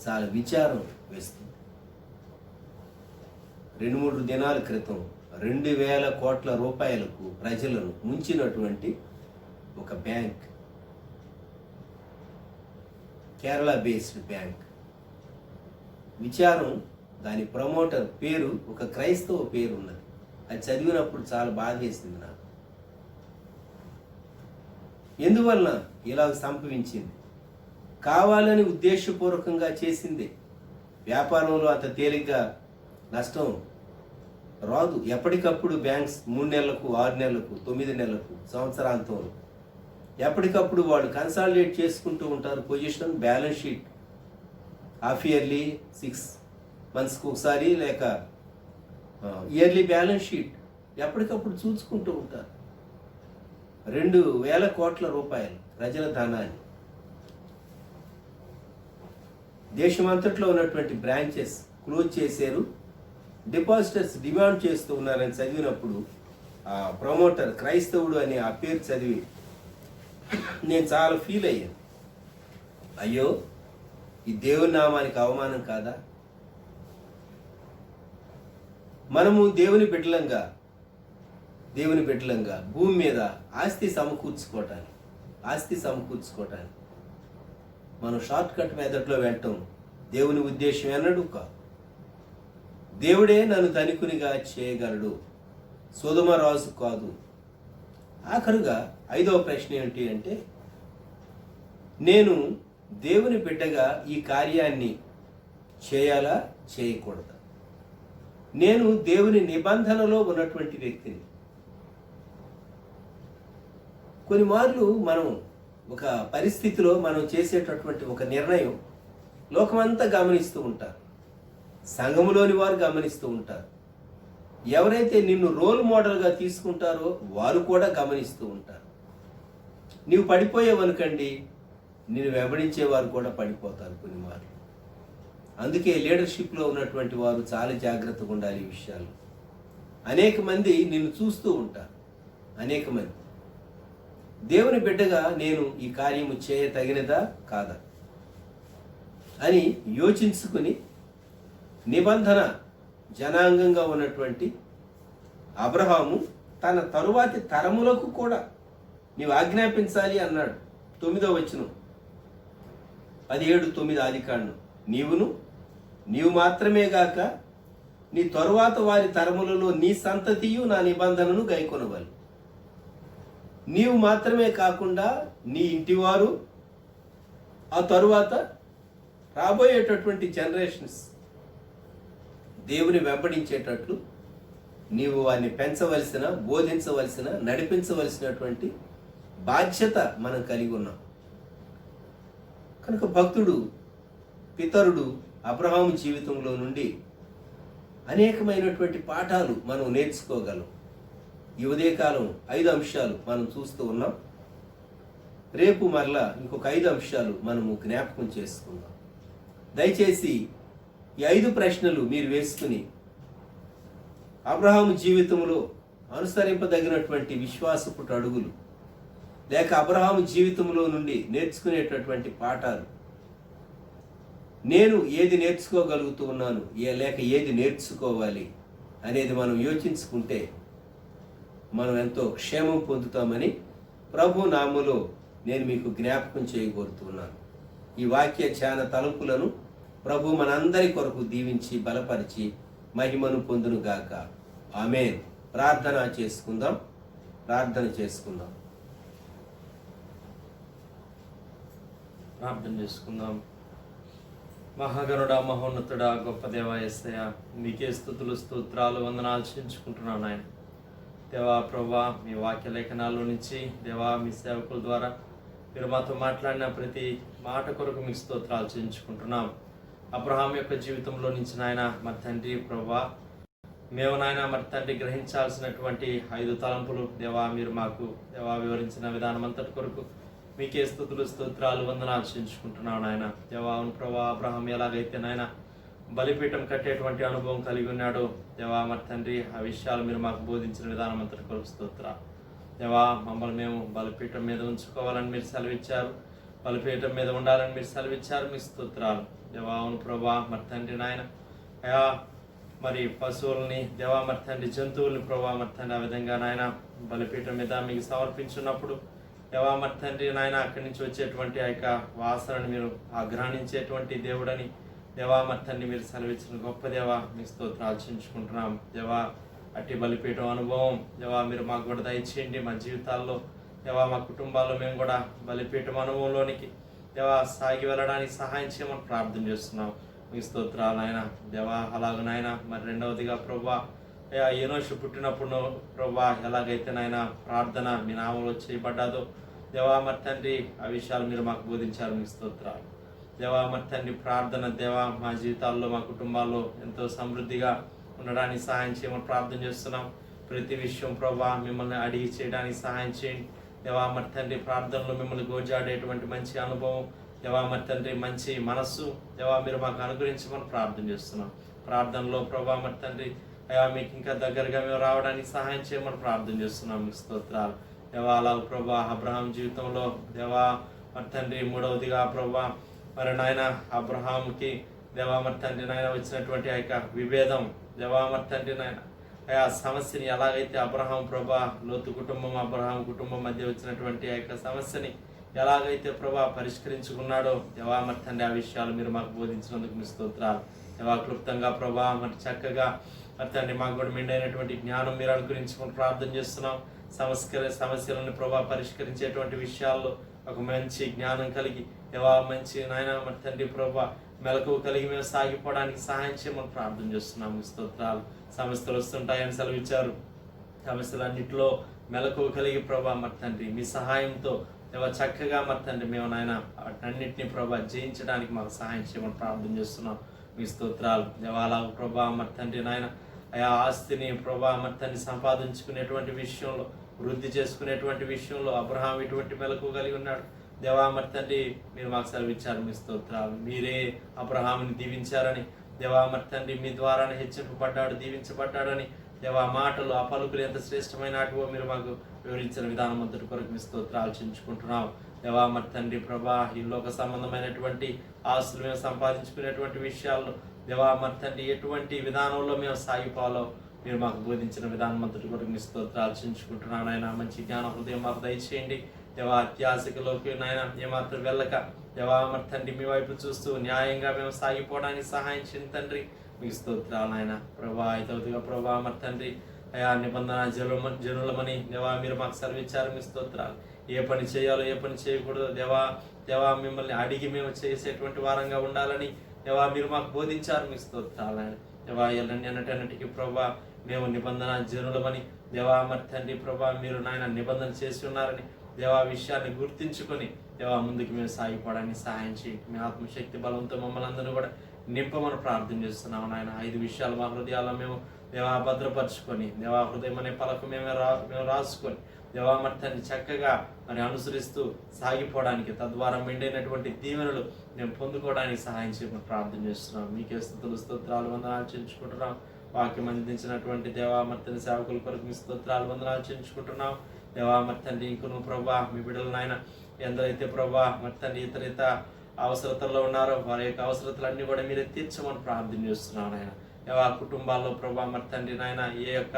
చాలా విచారం వేస్తుంది. 2-3 దినాల క్రితం 2,000 కోట్ల రూపాయలకు ప్రజలను ముంచినటువంటి ఒక బ్యాంక్, కేరళ బేస్డ్ బ్యాంక్, విచారం. దాని ప్రమోటర్ పేరు ఒక క్రైస్తవ పేరు ఉన్నది. అది చదివినప్పుడు చాలా బాధ వేసింది నాకు. ఎందువలన ఇలా సంభవించింది? కావాలని ఉద్దేశపూర్వకంగా చేసింది. వ్యాపారంలో అంత తేలిగ్గా నష్టం రాదు. ఎప్పటికప్పుడు బ్యాంక్స్ 3 నెలలకు, 6 నెలలకు, 9 నెలలకు, సంవత్సరాంతంలో ఎప్పటికప్పుడు వాళ్ళు కన్సాలిడేట్ చేసుకుంటూ ఉంటారు. Position, balance sheet half yearly, 6 మంత్స్కి ఒకసారి, లేక ఇయర్లీ బ్యాలెన్స్ షీట్ ఎప్పటికప్పుడు చూసుకుంటూ ఉంటారు. 2,000 కోట్ల రూపాయలు ప్రజల ధనాన్ని, దేశమంతట్లో ఉన్నటువంటి బ్రాంచెస్ క్లోజ్ చేశారు. డిపాజిటర్స్ డిమాండ్ చేస్తూ ఉన్నారని చదివినప్పుడు ఆ ప్రమోటర్ క్రైస్తవుడు అని ఆ పేరు చదివి నేను చాలా ఫీల్ అయ్యాను. అయ్యో, ఈ దేవుని నామానికి అవమానం కాదా? మనము దేవుని బిడ్డలంగా భూమి మీద ఆస్తి సమకూర్చుకోవటానికి మనం షార్ట్ కట్ మెథడ్లో వెళ్ళటం దేవుని ఉద్దేశం ఎన్నడూ కాదు. దేవుడే నన్ను ధనికునిగా చేయగలడు, సొదొమ రాజు కాదు. ఆఖరుగా 5వ ప్రశ్న ఏంటి అంటే, నేను దేవుని బిడ్డగా ఈ కార్యాన్ని చేయాలా, చేయకూడదా? నేను దేవుని నిబంధనలో ఉన్నటువంటి వ్యక్తిని. కొన్ని మార్లు మనం ఒక పరిస్థితిలో మనం చేసేటటువంటి ఒక నిర్ణయం లోకమంతా గమనిస్తూ ఉంటారు, సంఘములోని వారు గమనిస్తూ ఉంటారు. ఎవరైతే నిన్ను రోల్ మోడల్గా తీసుకుంటారో వారు కూడా గమనిస్తూ ఉంటారు. నీవు పడిపోయేవనుకండి, నిన్ను వెంబడించే వారు కూడా పడిపోతారు కొన్ని మార్లు. అందుకే లీడర్షిప్లో ఉన్నటువంటి వారు చాలా జాగ్రత్తగా ఉండాలి ఈ విషయాలు. అనేక మంది నిన్ను చూస్తూ ఉంటారు. అనేక మంది దేవుని బిడ్డగా నేను ఈ కార్యము చేయతగినదా కాదా అని యోచించుకుని, నిబంధన జనాంగంగా ఉన్నటువంటి అబ్రహాము తన తరువాతి తరములకు కూడా నీవు ఆజ్ఞాపించాలి అన్నాడు. 9వ వచనం 17:9 ఆదికాండం. నీవు మాత్రమే గాక నీ తరువాత వారి తరములలో నీ సంతతియు నా నిబంధనను గైకొనవాలి. నీవు మాత్రమే కాకుండా నీ ఇంటివారు, ఆ తరువాత రాబోయేటటువంటి జనరేషన్స్ దేవుని వెంబడించేటట్లు నీవు వారిని పెంచవలసిన, బోధించవలసిన, నడిపించవలసినటువంటి బాధ్యత మనం కలిగి ఉన్నాం. కనుక భక్తుడు, పితరుడు అబ్రహాము జీవితంలో నుండి అనేకమైనటువంటి పాఠాలు మనం నేర్చుకోగలం. ఈ ఉదయకాలం 5 అంశాలు మనం చూస్తూ ఉన్నాం. రేపు మరలా ఇంకొక 5 అంశాలు మనము జ్ఞాపకం చేసుకుందాం. దయచేసి ఈ 5 ప్రశ్నలు మీరు వేసుకుని అబ్రహాము జీవితంలో అనుసరింపదగినటువంటి విశ్వాసపు అడుగులు, లేక అబ్రహాము జీవితంలో నుండి నేర్చుకునేటటువంటి పాఠాలు నేను ఏది నేర్చుకోగలుగుతూ ఉన్నాను లేక ఏది నేర్చుకోవాలి అనేది మనం యోచించుకుంటే మనం ఎంతో క్షేమం పొందుతామని ప్రభు నామములో నేను మీకు జ్ఞాపకం చేయగోరుతున్నాను. ఈ వాక్య ధ్యాన తలంపులను ప్రభు మనందరి కొరకు దీవించి బలపరిచి మహిమను పొందును గాక. ఆమేన్. ప్రార్థన చేసుకుందాం. ప్రార్థన చేసుకుందాం. మహాగణుడా, మహోన్నతుడా, గొప్ప దేవా యేసయ్య, మీకే స్తుతులు స్తోత్రాలు వందనాలు చెల్లించుకుంటున్నాను నాయన. దేవా ప్రభువా, మీ వాక్య లేఖనాల్లో నుంచి దేవా మీ సేవకుల ద్వారా మీరు మాతో మాట్లాడిన ప్రతి మాట కొరకు మీకు స్తోత్రాలు చెల్లించుకుంటున్నాం. అబ్రహాం యొక్క జీవితంలో నుంచి నాయన మరి తండ్రి ప్రభువా, మేము నాయన మరి తండ్రి గ్రహించాల్సినటువంటి 5 తలంపులు దేవా మీరు మాకు దేవా వివరించిన విధానం అంతటి కొరకు మీకే స్తుతులు స్తోత్రాలు వందనాలు చెల్లించుకుంటున్నాం నాయన. దేవా అవును ప్రభా, అబ్రహాం ఎలాగైతే నాయన బలిపీఠం కట్టేటువంటి అనుభవం కలిగి ఉన్నాడు దేవా మరి తండ్రి, ఆ విషయాలు మీరు మాకు బోధించిన విధానం అంతటి కొరకు స్తోత్రాలు. దేవా మమ్మల్ని మేము బలిపీఠం మీద ఉంచుకోవాలని మీరు సెలవిచ్చారు, బలిపీఠం మీద ఉండాలని మీరు సెలవిచ్చారు, మీ స్తోత్రాలు. దేవా అవును ప్రభా మరి తండ్రి నాయన, అయా మరి పశువుల్ని దేవా మరి తండ్రి జంతువుల్ని ప్రభా మరి తండ్రి ఆ విధంగా నాయన బలిపీఠం మీద మీకు సమర్పించున్నప్పుడు దేవా మరి తండ్రి నాయన అక్కడి నుంచి వచ్చేటువంటి ఆ యొక్క వాసనని మీరు ఆగ్రహించేటువంటి దేవుడని దేవా మరి తండ్రి మీరు సెలవిచ్చిన గొప్ప దేవా మీ స్తోత్రాలు చెల్లించుకుంటున్నాం. దేవా అట్టి బలిపీఠం అనుభవం దేవా మీరు మాకు కూడా దయచేయండి. మా జీవితాల్లో దేవా మా కుటుంబాల్లో మేము కూడా బలిపీఠం అనుభవంలోనికి దేవా సాగి వెళ్ళడానికి సహాయం చేయమని ప్రార్థన చేస్తున్నాం. మీ స్తోత్రాలు నాయన. దేవా అలాగనైనా మరి రెండవదిగా ప్రభా ఏనోషు పుట్టినప్పుడు ప్రభా ఎలాగైతే నాయన ప్రార్థన మీ నామంలో చేయబడ్డాదో దేవా మరి తండ్రి ఆ విషయాలు మీరు మాకు బోధించారు. మీ స్తోత్రాలు. దేవా మరి తండ్రి ప్రార్థన దేవా మా జీవితాల్లో మా కుటుంబాల్లో ఎంతో సమృద్ధిగా ఉండడానికి సహాయం చేయమని ప్రార్థన చేస్తున్నాం. ప్రతి విషయం ప్రభా మిమ్మల్ని అడిగి చేయడానికి సహాయం చేయండి. దేవా మరి తండ్రి ప్రార్థనలో మిమ్మల్ని గోజాడేటువంటి మంచి అనుభవం దేవా మరి తండ్రి మంచి మనస్సు దేవా మీరు మాకు అనుగ్రహించమని ప్రార్థన చేస్తున్నాం. ప్రార్థనలో ప్రభా మరి తండ్రి అయా మీకు ఇంకా దగ్గరగా మేము రావడానికి సహాయం చేయమని ప్రార్థన చేస్తున్నాం. మీ స్తోత్రాలు. దేవా అలా ప్రభా అబ్రహాం జీవితంలో దేవా మరి తండ్రి మూడవదిగా ప్రభా మరి నాయన అబ్రహాంకి దేవా మరి తండ్రి నాయన వచ్చినటువంటి ఆ యొక్క విభేదం దేవా మరి తండ్రి నాయన ఆ సమస్యని ఎలాగైతే అబ్రహాం ప్రభా లోతు కుటుంబం అబ్రహాం కుటుంబం మధ్య వచ్చినటువంటి ఆ యొక్క సమస్యని ఎలాగైతే ప్రభా పరిష్కరించుకున్నాడో దేవా మరి తండ్రి ఆ విషయాలు మీరు మాకు బోధించినందుకు మీ స్తోత్రాలు. దేవా క్లుప్తంగా ప్రభా మరి చక్కగా మరి తండ్రి మాకు కూడా మెండైనటువంటి జ్ఞానం మీరు అనుగ్రహించుకొని ప్రార్థన చేస్తున్నాం. సమస్యలను ప్రభా పరిష్కరించేటువంటి విషయాల్లో ఒక మంచి జ్ఞానం కలిగి దేవా మంచి నాయన మరి తండ్రి ప్రభా మెలకువ కలిగి మేము సాగిపోవడానికి సహాయం చేయమని ప్రార్థన చేస్తున్నాము. స్తోత్రాలు. సమస్యలు వస్తుంటాయని సెలవిచ్చారు. సమస్యలన్నింటిలో మెలకువ కలిగి ప్రభా మరి తండ్రి మీ సహాయంతో దేవా చక్కగా మరి తండ్రి మేము నాయన అన్నింటినీ ప్రభా జయించడానికి మాకు సహాయం చేయమని ప్రార్థన చేస్తున్నాం. మీ స్తోత్రాలు. దేవాలా ప్రభా మరి తండ్రి నాయన ఆ ఆస్తిని ప్రభా మరి తండ్రి సంపాదించుకునేటువంటి విషయంలో వృద్ధి చేసుకునేటువంటి విషయంలో అబ్రహాం ఇటువంటి మెలకువ కలిగి ఉన్నాడు. దేవా మరి తండ్రి మీరు మాకు సెలవిచ్చారు. మీ స్తోత్రాలు. మీరే అబ్రహాముని దీవించారని దేవా మరి తండ్రి మీ ద్వారానే హెచ్చింపబడ్డాడు దీవించబడ్డాడని దేవా మాటలు ఆ పలుకులు ఎంత శ్రేష్టమైన వాటివో మీరు మాకు వివరించిన విధానం అంతటి కొరకు మీ స్తోత్రాలు చెల్లించుకుంటున్నాం. దేవా మరి తండ్రి ప్రభా ఈ లోక సంబంధమైనటువంటి ఆస్తులు మేము సంపాదించుకునేటువంటి విషయాల్లో దేవా మరి తండ్రి ఎటువంటి విధానంలో మేము సాగిపోవాలో మీరు మాకు బోధించిన విధానం అంతటి కొరకు మీ స్తోత్రాలు చెల్లించుకుంటున్నాను. ఆయన మంచి జ్ఞాన హృదయం మాకు దయచేయండి. దేవా అత్యాశకులోకి నాయన ఏమాత్రం వెళ్ళక దేవా మరి తండ్రి మీ వైపు చూస్తూ న్యాయంగా మేము సాగిపోవడానికి సహాయం చేయండి తండ్రి. మీకు స్తోత్రాలు ఆయన ప్రభా. అయితవుగా ప్రభా మరి తండ్రి అయా నిబంధన జనులమని దేవా మీరు మాకు సెలవిచ్చారు. మీ స్తోత్రాలు. ఏ పని చేయాలో ఏ పని చేయకూడదు దేవా మిమ్మల్ని అడిగి మేము చేసేటువంటి వారంగా ఉండాలని దేవా మీరు మాకు బోధించారు. మీ స్తోత్రాలు ఆయన దేవా ఎన్నటన్నిటికీ ప్రభా మేము నిబంధన జనులమని దేవా మరి తండ్రి ప్రభా మీరు నాయన నిబంధన చేసి ఉన్నారని దేవా విషయాన్ని గుర్తించుకొని దేవా ముందుకు మేము సాగిపోవడానికి సహాయం చేయండి. మీ ఆత్మశక్తి బలంతో మమ్మల్ని అందరూ కూడా నింపమని ప్రార్థన చేస్తున్నాము నాయన. 5 విషయాలు మా హృదయాల్లో మేము దేవా భద్రపరుచుకొని దేవా హృదయం అనే పలకు మేము రాసుకొని దేవా మరి తండ్రి చక్కగా మరి అనుసరిస్తూ సాగిపోవడానికి తద్వారా మెండైనటువంటి దీవెనలు మేము పొందుకోవడానికి సహాయం చేయమని ప్రార్థన చేస్తున్నాం. మీకే స్తుతులు స్తోత్రాలు వందనాలు చెల్లించుకుంటున్నాం. వాక్యం అందించినటువంటి దేవా మరి తండ్రి సేవకుల కొరకు మీ స్తోత్రాలు వందనాలు చెల్లించుకుంటున్నాం. దేవా మరి తండ్రి ఇంకొను ప్రభా మీ బిడ్డలు నాయన ఎందరైతే ప్రభా మరి తండ్రి ఇతర అవసరతల్లో ఉన్నారో వారి యొక్క అవసరతలన్నీ కూడా మీరే తీర్చమని ప్రార్థన చేస్తున్నాను నాయన. దేవా కుటుంబాల్లో ప్రభా మరి తండ్రి నాయన ఏ యొక్క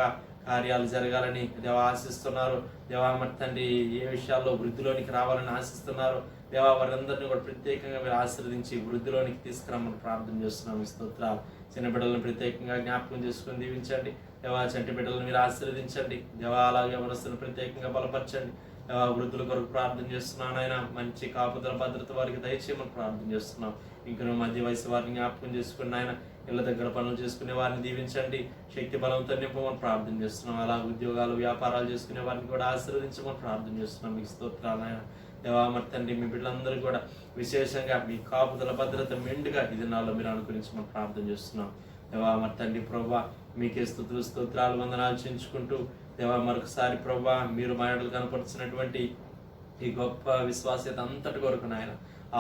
కార్యాలు జరగాలని దేవా ఆశిస్తున్నారు. దేవా మరి తండ్రి ఏ విషయాల్లో వృద్ధిలోనికి రావాలని ఆశిస్తున్నారు. దేవా వారందరినీ కూడా ప్రత్యేకంగా మీరు ఆశీర్వదించి వృద్ధిలోనికి తీసుకురమ్మని ప్రార్థన చేస్తున్నాం. స్తోత్రాలు. చిన్న బిడ్డలను ప్రత్యేకంగా జ్ఞాపకం చేసుకుని దీవించండి. దేవా చంటి బిడ్డలను మీరు ఆశీర్వదించండి. దేవా అలాగే మనస్సును ప్రత్యేకంగా బలపరచండి. దేవా వృద్ధుల కొరకు ప్రార్థన చేస్తున్నాను ఆయన. మంచి కాపుదల భద్రత వారికి దయచేయమని ప్రార్థన చేస్తున్నాం. ఇంకా మధ్య వయసు వారిని జ్ఞాపకం చేసుకుని ఆయన ఇళ్ళ దగ్గర పనులు చేసుకునే వారిని దీవించండి. శక్తి బలంతో నింపమని ప్రార్థన చేస్తున్నాం. అలా ఉద్యోగాలు వ్యాపారాలు చేసుకునే వారిని కూడా ఆశీర్వదించమని ప్రార్థన చేస్తున్నాం. మీకు స్తోత్రాలు ఆయన. దేవా మరి తండ్రి మీ బిడ్డలందరూ కూడా విశేషంగా మీ కాపుదల భద్రత మెండుగా ఈ దినాల్లో మీరు అనుకరించమని ప్రార్థన చేస్తున్నాం. దేవా మరి తండ్రి ప్రభా మీకే స్తుతులు స్తోత్రాలు వందనాలు చెల్లించుకుంటూ దేవా మరొకసారి ప్రభా మీరు మా ఎడల కనపరుచినటువంటి ఈ గొప్ప విశ్వాస్యత అంతటి కొరకు నాయన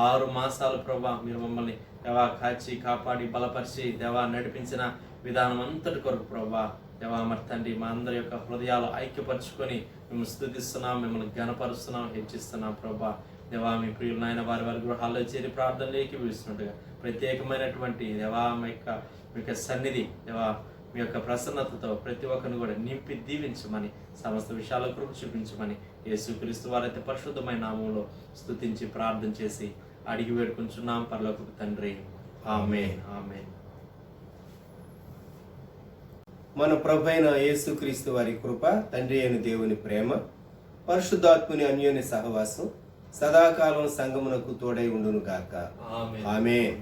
6 మాసాలు ప్రభా మీరు మమ్మల్ని దేవా కాచి కాపాడి బలపరిచి దేవా నడిపించిన విధానం అంతటి కొరకు ప్రభా దేవా మరి తండ్రి మా అందరి యొక్క హృదయాలు ఐక్యపరచుకొని మేము స్తుతిస్తున్నాం, మిమ్మల్ని ఘనపరుస్తున్నాం, హెచ్చిస్తున్నాం ప్రభా. దేవా మీ ప్రియులు నాయన వారి గృహాల్లో చేరి ప్రార్థనలోకి పిలుస్తున్నట్టుగా ప్రత్యేకమైనటువంటి దేవా మీ యొక్క సన్నిధి దేవా మీ యొక్క ప్రసన్నతతో ప్రతి ఒక్కరిని కూడా నింపి దీవించమని సమస్త విషయాల కృప చూపించమని యేసుక్రీస్తు వారైతే పరిశుద్ధమైన నామంలో స్తుతించి ప్రార్థన చేసి అడిగి వేడుకుంటున్నాం పరలోకపు తండ్రి. ఆమేన్. ఆమేన్. మన ప్రభువైన యేసుక్రీస్తు వారి కృప, తండ్రి అయిన దేవుని ప్రేమ, పరిశుద్ధాత్ముని అన్యోన్య సహవాసం సదాకాలం సంగమునకు తోడై ఉండును గాక. ఆమేన్. ఆమేన్.